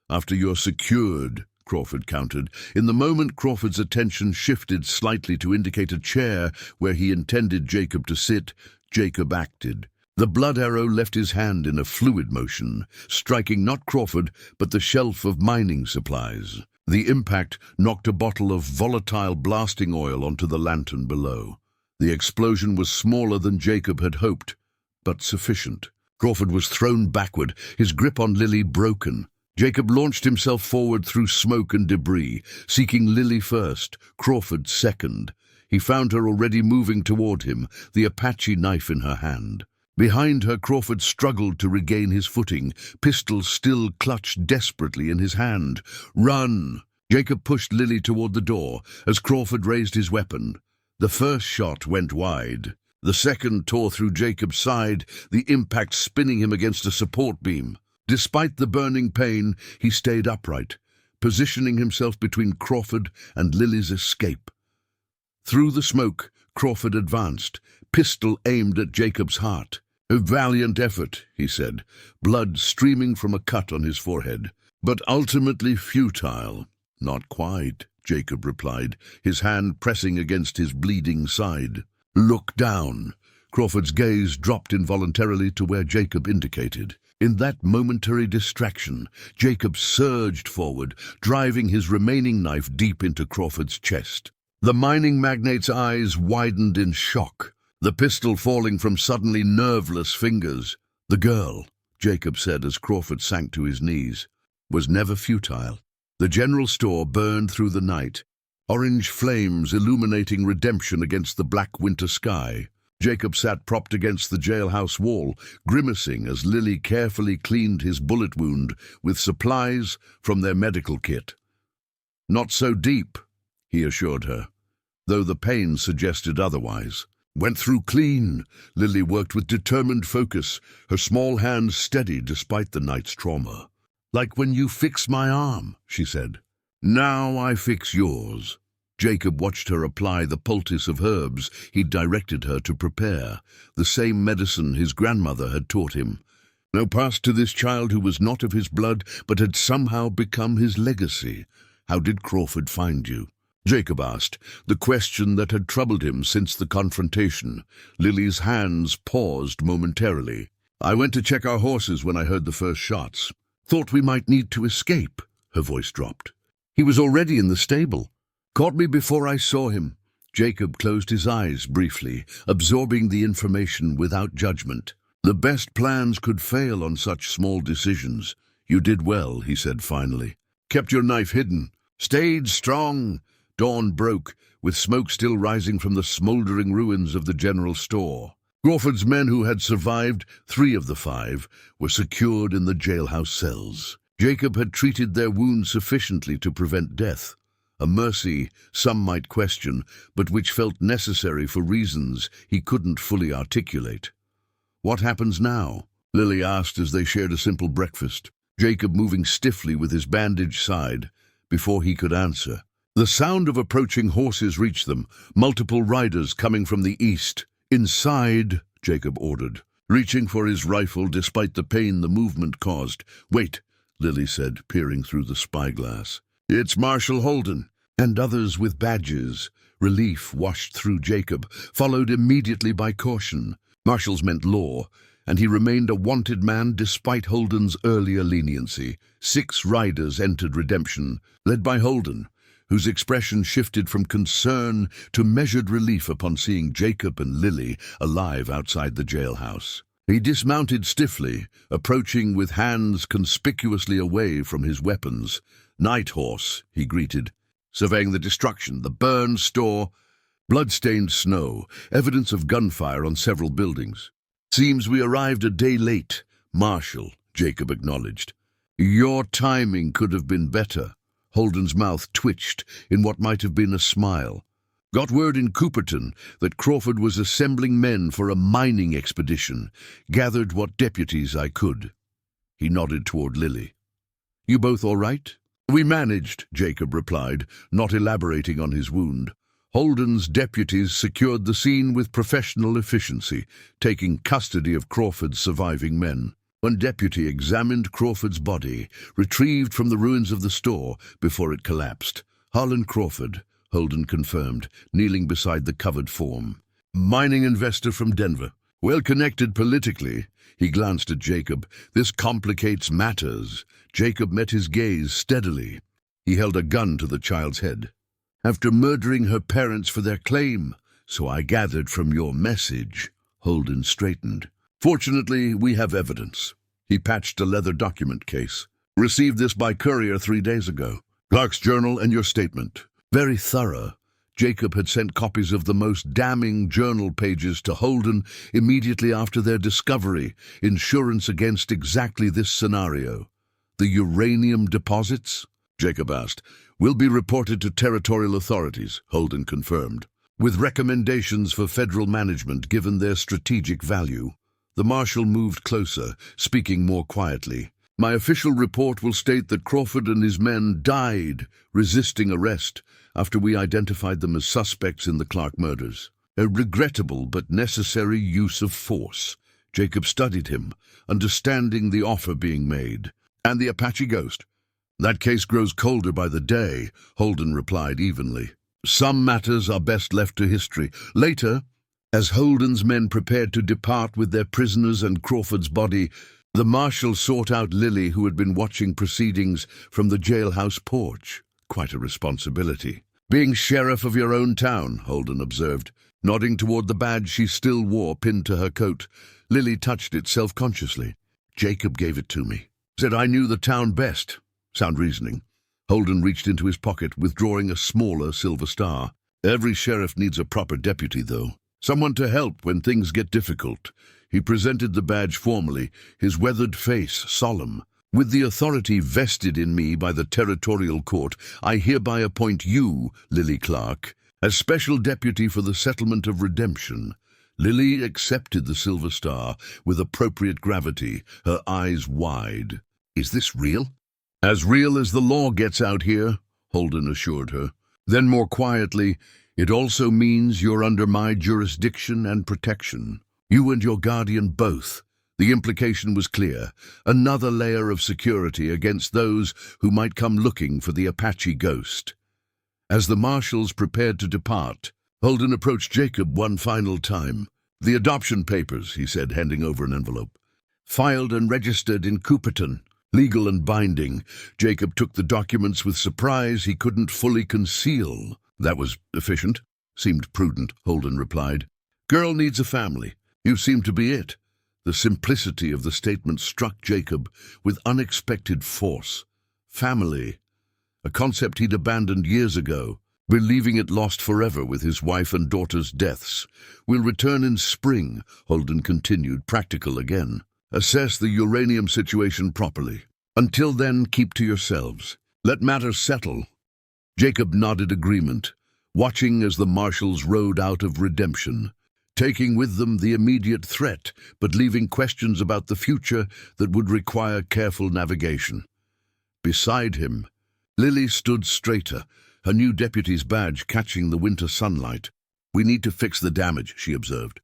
"After you're secured," Crawford countered. In the moment, Crawford's attention shifted slightly to indicate a chair where he intended Jacob to sit. Jacob acted. The blood arrow left his hand in a fluid motion, striking not Crawford, but the shelf of mining supplies. The impact knocked a bottle of volatile blasting oil onto the lantern below. The explosion was smaller than Jacob had hoped, but sufficient. Crawford was thrown backward, his grip on Lily broken. Jacob launched himself forward through smoke and debris, seeking Lily first, Crawford second. He found her already moving toward him, the Apache knife in her hand. Behind her, Crawford struggled to regain his footing, pistol still clutched desperately in his hand. "Run!" Jacob pushed Lily toward the door as Crawford raised his weapon. The first shot went wide. The second tore through Jacob's side, the impact spinning him against a support beam. Despite the burning pain, he stayed upright, positioning himself between Crawford and Lily's escape. Through the smoke, Crawford advanced, pistol aimed at Jacob's heart. "A valiant effort," he said, blood streaming from a cut on his forehead. "But ultimately futile." "Not quite," Jacob replied, his hand pressing against his bleeding side. "Look down." Crawford's gaze dropped involuntarily to where Jacob indicated. In that momentary distraction, Jacob surged forward, driving his remaining knife deep into Crawford's chest. The mining magnate's eyes widened in shock, the pistol falling from suddenly nerveless fingers. The girl, Jacob said as Crawford sank to his knees, was never futile. The general store burned through the night, orange flames illuminating redemption against the black winter sky. Jacob sat propped against the jailhouse wall, grimacing as Lily carefully cleaned his bullet wound with supplies from their medical kit. "Not so deep," he assured her, though the pain suggested otherwise. "Went through clean." Lily worked with determined focus, her small hands steady despite the night's trauma. "Like when you fixed my arm," she said. "Now I fix yours." Jacob watched her apply the poultice of herbs he'd directed her to prepare, the same medicine his grandmother had taught him. No past to this child who was not of his blood, but had somehow become his legacy. "How did Crawford find you?" Jacob asked, the question that had troubled him since the confrontation. Lily's hands paused momentarily. "I went to check our horses when I heard the first shots. Thought we might need to escape." Her voice dropped. "He was already in the stable. Caught me before I saw him." Jacob closed his eyes briefly, absorbing the information without judgment. The best plans could fail on such small decisions. "You did well," he said finally. "Kept your knife hidden. Stayed strong." Dawn broke, with smoke still rising from the smoldering ruins of the general store. Crawford's men who had survived, 3 of the 5, were secured in the jailhouse cells. Jacob had treated their wounds sufficiently to prevent death. A mercy some might question, but which felt necessary for reasons he couldn't fully articulate. "What happens now?" Lily asked as they shared a simple breakfast, Jacob moving stiffly with his bandaged side before he could answer. The sound of approaching horses reached them, multiple riders coming from the east. "Inside," Jacob ordered, reaching for his rifle despite the pain the movement caused. "Wait," Lily said, peering through the spyglass. "It's Marshal Holden." And others with badges. Relief washed through Jacob, followed immediately by caution. Marshals meant law, and he remained a wanted man despite Holden's earlier leniency. 6 riders entered Redemption, led by Holden, whose expression shifted from concern to measured relief upon seeing Jacob and Lily alive outside the jailhouse. He dismounted stiffly, approaching with hands conspicuously away from his weapons. "Night horse," he greeted, surveying the destruction, the burned store, blood-stained snow, evidence of gunfire on several buildings. "Seems we arrived a day late, Marshal," Jacob acknowledged. "Your timing could have been better." Holden's mouth twitched in what might have been a smile. "Got word in Cooperton that Crawford was assembling men for a mining expedition. Gathered what deputies I could." He nodded toward Lily. "You both all right?" "We managed," Jacob replied, not elaborating on his wound. Holden's deputies secured the scene with professional efficiency, taking custody of Crawford's surviving men. One deputy examined Crawford's body, retrieved from the ruins of the store before it collapsed. "Harlan Crawford," Holden confirmed, kneeling beside the covered form. "Mining investor from Denver. Well connected politically." He glanced at Jacob. "This complicates matters." Jacob met his gaze steadily. He held a gun to the child's head. "After murdering her parents for their claim, so I gathered from your message." Holden straightened. "Fortunately, we have evidence." He patched a leather document case. "Received this by courier 3 days ago. Clark's journal and your statement." Very thorough. Jacob had sent copies of the most damning journal pages to Holden immediately after their discovery, insurance against exactly this scenario. "The uranium deposits?" Jacob asked. "Will be reported to territorial authorities," Holden confirmed, "with recommendations for federal management given their strategic value." The marshal moved closer, speaking more quietly. "My official report will state that Crawford and his men died resisting arrest after we identified them as suspects in the Clark murders. A regrettable but necessary use of force." Jacob studied him, understanding the offer being made. "And the Apache ghost?" "That case grows colder by the day," Holden replied evenly. "Some matters are best left to history." Later, as Holden's men prepared to depart with their prisoners and Crawford's body, The marshal sought out Lily, who had been watching proceedings from the jailhouse porch. Quite a responsibility. Being sheriff of your own town, Holden observed. Nodding toward the badge she still wore pinned to her coat, Lily touched it self-consciously. Jacob gave it to me. Said I knew the town best. Sound reasoning. Holden reached into his pocket, withdrawing a smaller silver star. Every sheriff needs a proper deputy, though. Someone to help when things get difficult. He presented the badge formally, his weathered face solemn. With the authority vested in me by the territorial court, I hereby appoint you, Lily Clark, as special deputy for the settlement of redemption. Lily accepted the silver star with appropriate gravity, her eyes wide. Is this real? As real as the law gets out here, Holden assured her. Then more quietly, it also means you're under my jurisdiction and protection. You and your guardian both. The implication was clear. Another layer of security against those who might come looking for the Apache ghost. As the marshals prepared to depart, Holden approached Jacob one final time. The adoption papers, he said, handing over an envelope. Filed and registered in Cooperton. Legal and binding. Jacob took the documents with surprise he couldn't fully conceal. That was efficient. Seemed prudent, Holden replied. Girl needs a family. You seem to be it. The simplicity of the statement struck Jacob with unexpected force. Family. A concept he'd abandoned years ago, believing it lost forever with his wife and daughter's deaths. We'll return in spring, Holden continued, practical again. Assess the uranium situation properly. Until then, keep to yourselves. Let matters settle. Jacob nodded agreement, watching as the marshals rode out of redemption, taking with them the immediate threat, but leaving questions about the future that would require careful navigation. Beside him, Lily stood straighter, her new deputy's badge catching the winter sunlight. We need to fix the damage, she observed,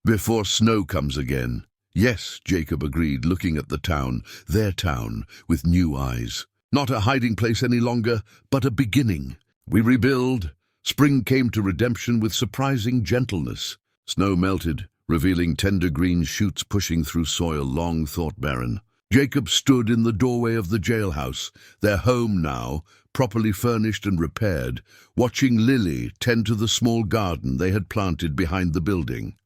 before snow comes again. Yes, Jacob agreed, looking at the town, their town, with new eyes. Not a hiding place any longer, but a beginning. We rebuild. Spring came to redemption with surprising gentleness. Snow melted, revealing tender green shoots pushing through soil long thought barren. Jacob stood in the doorway of the jailhouse, their home now, properly furnished and repaired, watching Lily tend to the small garden they had planted behind the building.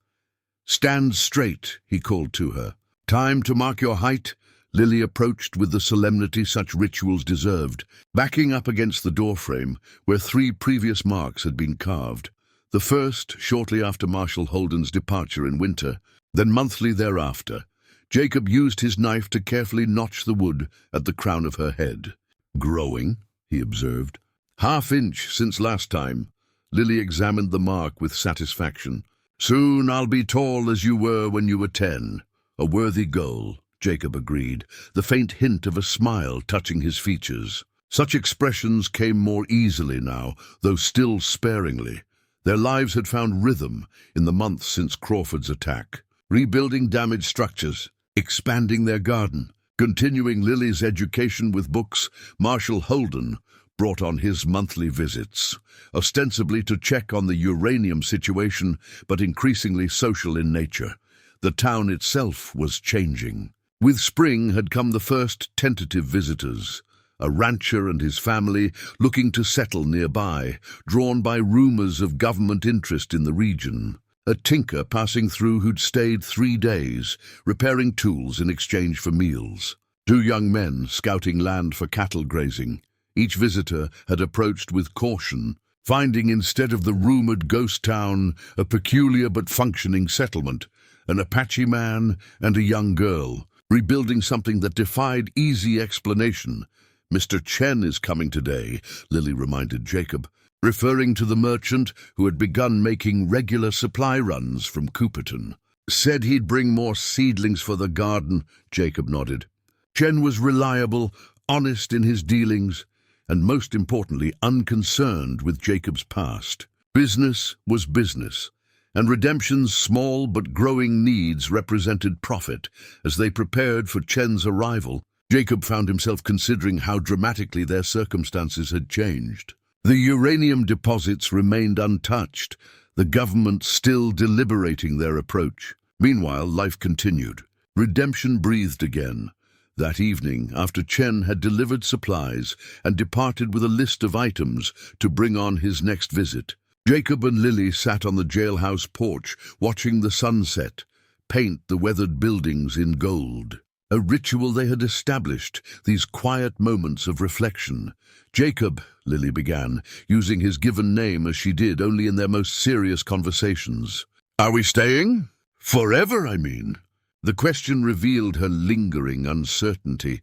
Stand straight, he called to her. Time to mark your height. Lily approached with the solemnity such rituals deserved, backing up against the doorframe where 3 previous marks had been carved. The first, shortly after Marshal Holden's departure in winter, then monthly thereafter. Jacob used his knife to carefully notch the wood at the crown of her head. Growing, he observed. Half-inch since last time. Lily examined the mark with satisfaction. Soon I'll be tall as you were when you were 10. A worthy goal, Jacob agreed, the faint hint of a smile touching his features. Such expressions came more easily now, though still sparingly. Their lives had found rhythm in the months since Crawford's attack. Rebuilding damaged structures, expanding their garden, continuing Lily's education with books. Marshal Holden brought on his monthly visits, ostensibly to check on the uranium situation, but increasingly social in nature. The town itself was changing. With spring had come the first tentative visitors, a rancher and his family looking to settle nearby, drawn by rumors of government interest in the region. A tinker passing through who'd stayed 3 days, repairing tools in exchange for meals. 2 young men scouting land for cattle grazing. Each visitor had approached with caution, finding instead of the rumored ghost town a peculiar but functioning settlement, an Apache man and a young girl, rebuilding something that defied easy explanation. Mr. Chen is coming today, Lily reminded Jacob, referring to the merchant who had begun making regular supply runs from Cooperton. Said he'd bring more seedlings for the garden, Jacob nodded. Chen was reliable, honest in his dealings, and most importantly, unconcerned with Jacob's past. Business was business, and Redemption's small but growing needs represented profit. As they prepared for Chen's arrival, Jacob found himself considering how dramatically their circumstances had changed. The uranium deposits remained untouched, the government still deliberating their approach. Meanwhile, life continued. Redemption breathed again. That evening, after Chen had delivered supplies and departed with a list of items to bring on his next visit, Jacob and Lily sat on the jailhouse porch, watching the sunset paint the weathered buildings in gold. A ritual they had established, these quiet moments of reflection. "Jacob," Lily began, using his given name as she did only in their most serious conversations. "Are we staying? Forever, I mean." The question revealed her lingering uncertainty,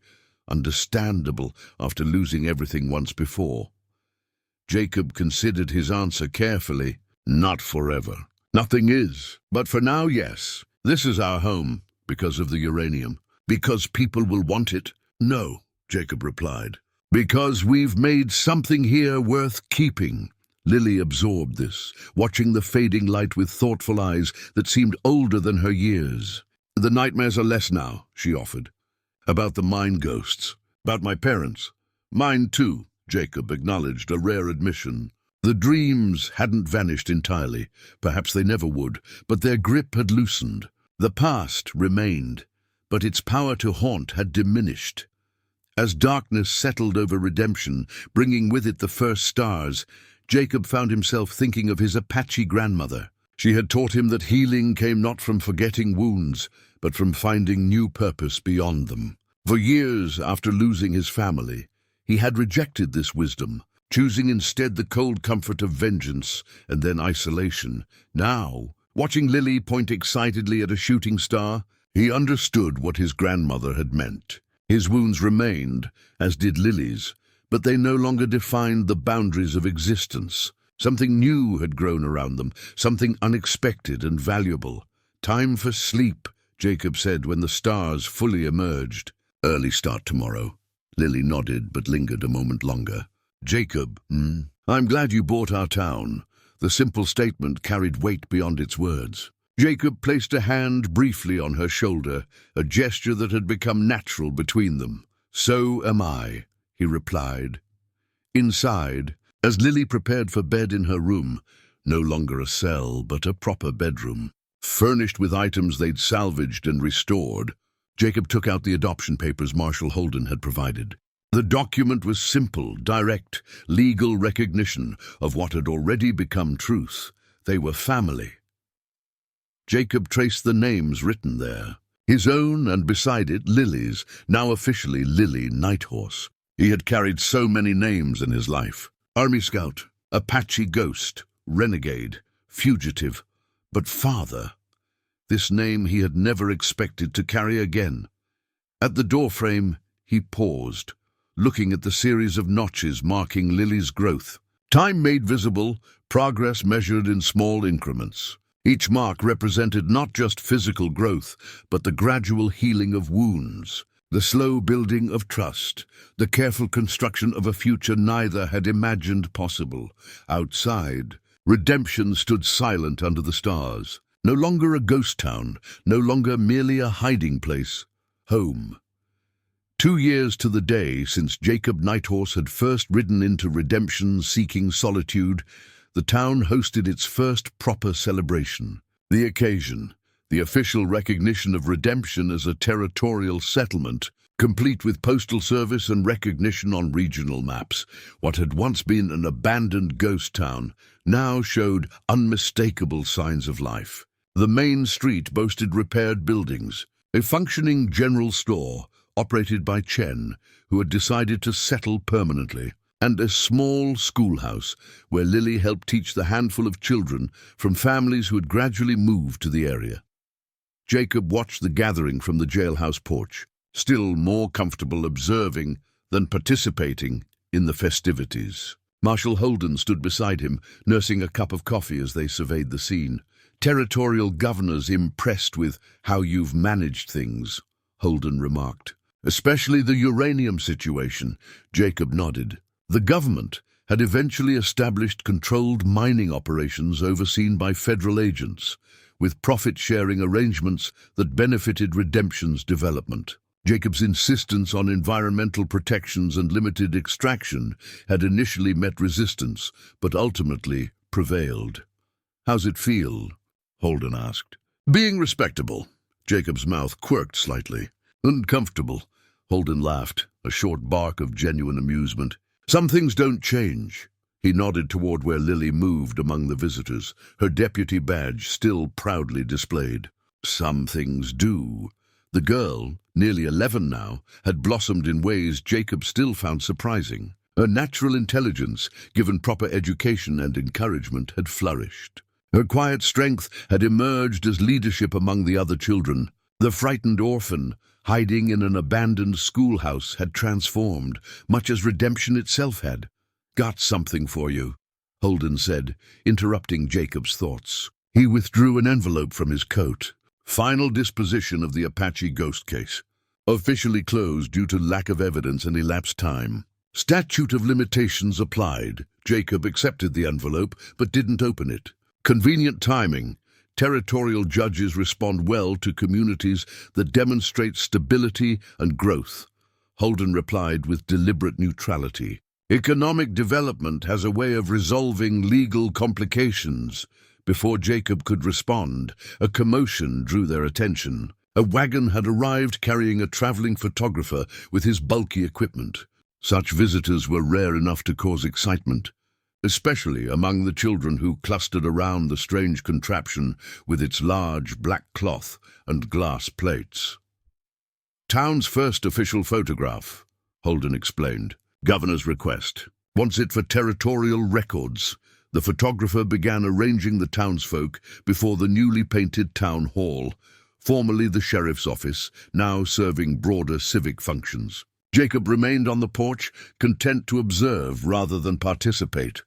understandable after losing everything once before. Jacob considered his answer carefully. "Not forever. Nothing is. But for now, yes. This is our home, because of the uranium. Because people will want it." "No," Jacob replied. "Because we've made something here worth keeping." Lily absorbed this, watching the fading light with thoughtful eyes that seemed older than her years. "The nightmares are less now," she offered. "About the mine ghosts. About my parents. Mine too," Jacob acknowledged, a rare admission. The dreams hadn't vanished entirely. Perhaps they never would, but their grip had loosened. The past remained, but its power to haunt had diminished. As darkness settled over Redemption, bringing with it the first stars, Jacob found himself thinking of his Apache grandmother. She had taught him that healing came not from forgetting wounds, but from finding new purpose beyond them. For years after losing his family, he had rejected this wisdom, choosing instead the cold comfort of vengeance and then isolation. Now, watching Lily point excitedly at a shooting star, he understood what his grandmother had meant. His wounds remained, as did Lily's, but they no longer defined the boundaries of existence. Something new had grown around them, something unexpected and valuable. "Time for sleep," Jacob said when the stars fully emerged. "Early start tomorrow." Lily nodded but lingered a moment longer. "Jacob, I'm glad you bought our town." The simple statement carried weight beyond its words. Jacob placed a hand briefly on her shoulder, a gesture that had become natural between them. "So am I," he replied. Inside, as Lily prepared for bed in her room, no longer a cell but a proper bedroom, furnished with items they'd salvaged and restored, Jacob took out the adoption papers Marshal Holden had provided. The document was simple, direct, legal recognition of what had already become truth. They were family. Jacob traced the names written there. His own, and beside it, Lily's, now officially Lily Nighthorse. He had carried so many names in his life. Army Scout, Apache Ghost, Renegade, Fugitive. But father, this name he had never expected to carry again. At the doorframe, he paused, looking at the series of notches marking Lily's growth. Time made visible, progress measured in small increments. Each mark represented not just physical growth, but the gradual healing of wounds, the slow building of trust, the careful construction of a future neither had imagined possible. Outside, Redemption stood silent under the stars. No longer a ghost town, no longer merely a hiding place. Home. 2 years to the day since Jacob Nighthorse had first ridden into Redemption seeking solitude, the town hosted its first proper celebration. The occasion, the official recognition of Redemption as a territorial settlement, complete with postal service and recognition on regional maps. What had once been an abandoned ghost town now showed unmistakable signs of life. The main street boasted repaired buildings, a functioning general store operated by Chen, who had decided to settle permanently, and a small schoolhouse where Lily helped teach the handful of children from families who had gradually moved to the area. Jacob watched the gathering from the jailhouse porch, still more comfortable observing than participating in the festivities. Marshal Holden stood beside him, nursing a cup of coffee as they surveyed the scene. "Territorial governors impressed with how you've managed things," Holden remarked. "Especially the uranium situation," Jacob nodded. The government had eventually established controlled mining operations overseen by federal agents, with profit-sharing arrangements that benefited Redemption's development. Jacob's insistence on environmental protections and limited extraction had initially met resistance, but ultimately prevailed. "How's it feel?" Holden asked. "Being respectable," Jacob's mouth quirked slightly. Uncomfortable. Holden laughed, a short bark of genuine amusement. Some things don't change. He nodded toward where Lily moved among the visitors, her deputy badge still proudly displayed. Some things do. The girl, nearly 11 now, had blossomed in ways Jacob still found surprising. Her natural intelligence, given proper education and encouragement, had flourished. Her quiet strength had emerged as leadership among the other children. The frightened orphan, hiding in an abandoned schoolhouse, had transformed, much as redemption itself had. "Got something for you," Holden said, interrupting Jacob's thoughts. He withdrew an envelope from his coat. Final disposition of the Apache ghost case. Officially closed due to lack of evidence and elapsed time. Statute of limitations applied. Jacob accepted the envelope, but didn't open it. Convenient timing. Territorial judges respond well to communities that demonstrate stability and growth. Holden replied with deliberate neutrality. Economic development has a way of resolving legal complications. Before Jacob could respond, a commotion drew their attention. A wagon had arrived carrying a traveling photographer with his bulky equipment. Such visitors were rare enough to cause excitement, especially among the children who clustered around the strange contraption with its large black cloth and glass plates. "Town's first official photograph," Holden explained. "Governor's request. Wants it for territorial records." The photographer began arranging the townsfolk before the newly painted town hall, formerly the sheriff's office, now serving broader civic functions. Jacob remained on the porch, content to observe rather than participate.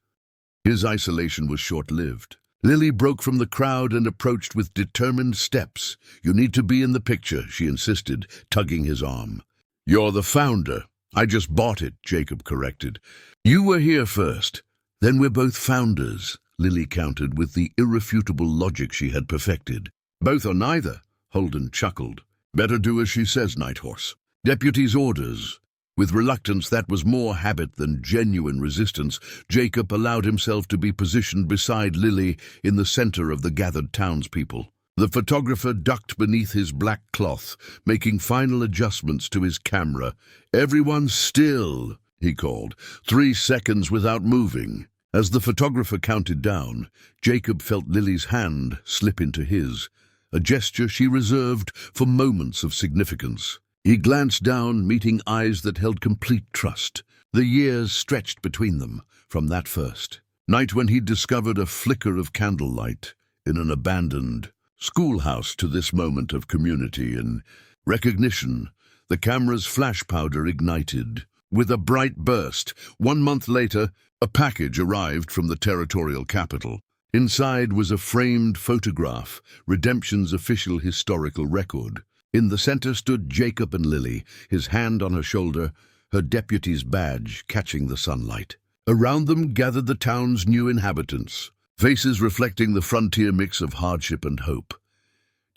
His isolation was short-lived. Lily broke from the crowd and approached with determined steps. "You need to be in the picture," she insisted, tugging his arm. "You're the founder." "I just bought it," Jacob corrected. "You were here first. Then we're both founders," Lily countered with the irrefutable logic she had perfected. "Both or neither," Holden chuckled. "Better do as she says, Nighthorse." Deputy's orders. With reluctance that was more habit than genuine resistance, Jacob allowed himself to be positioned beside Lily in the center of the gathered townspeople. The photographer ducked beneath his black cloth, making final adjustments to his camera. "Everyone still," he called. 3 seconds without moving. As the photographer counted down, Jacob felt Lily's hand slip into his, a gesture she reserved for moments of significance. He glanced down, meeting eyes that held complete trust. The years stretched between them from that first night when he discovered a flicker of candlelight in an abandoned schoolhouse to this moment of community and recognition. The camera's flash powder ignited. With a bright burst, 1 month later, a package arrived from the territorial capital. Inside was a framed photograph, Redemption's official historical record. In the center stood Jacob and Lily, his hand on her shoulder, her deputy's badge catching the sunlight. Around them gathered the town's new inhabitants, faces reflecting the frontier mix of hardship and hope.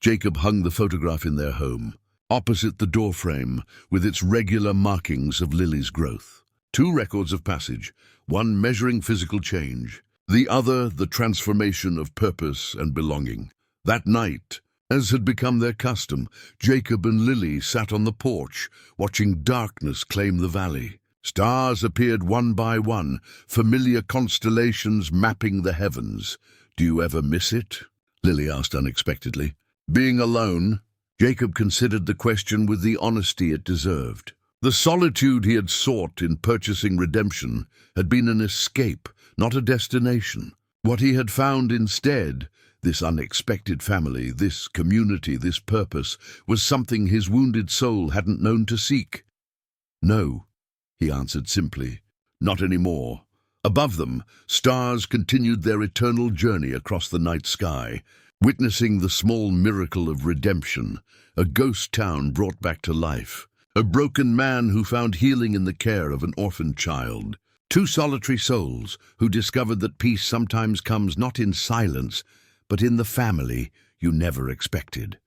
Jacob hung the photograph in their home, opposite the doorframe, with its regular markings of Lily's growth. 2 records of passage, one measuring physical change, the other the transformation of purpose and belonging. That night, as had become their custom, Jacob and Lily sat on the porch, watching darkness claim the valley. Stars appeared one by one, familiar constellations mapping the heavens. "Do you ever miss it?" Lily asked unexpectedly. Being alone, Jacob considered the question with the honesty it deserved. The solitude he had sought in purchasing redemption had been an escape, not a destination. What he had found instead, this unexpected family, this community, this purpose, was something his wounded soul hadn't known to seek. "No," he answered simply, "not anymore." Above them, stars continued their eternal journey across the night sky, witnessing the small miracle of redemption, a ghost town brought back to life, a broken man who found healing in the care of an orphaned child, 2 solitary souls who discovered that peace sometimes comes not in silence, but in the family you never expected.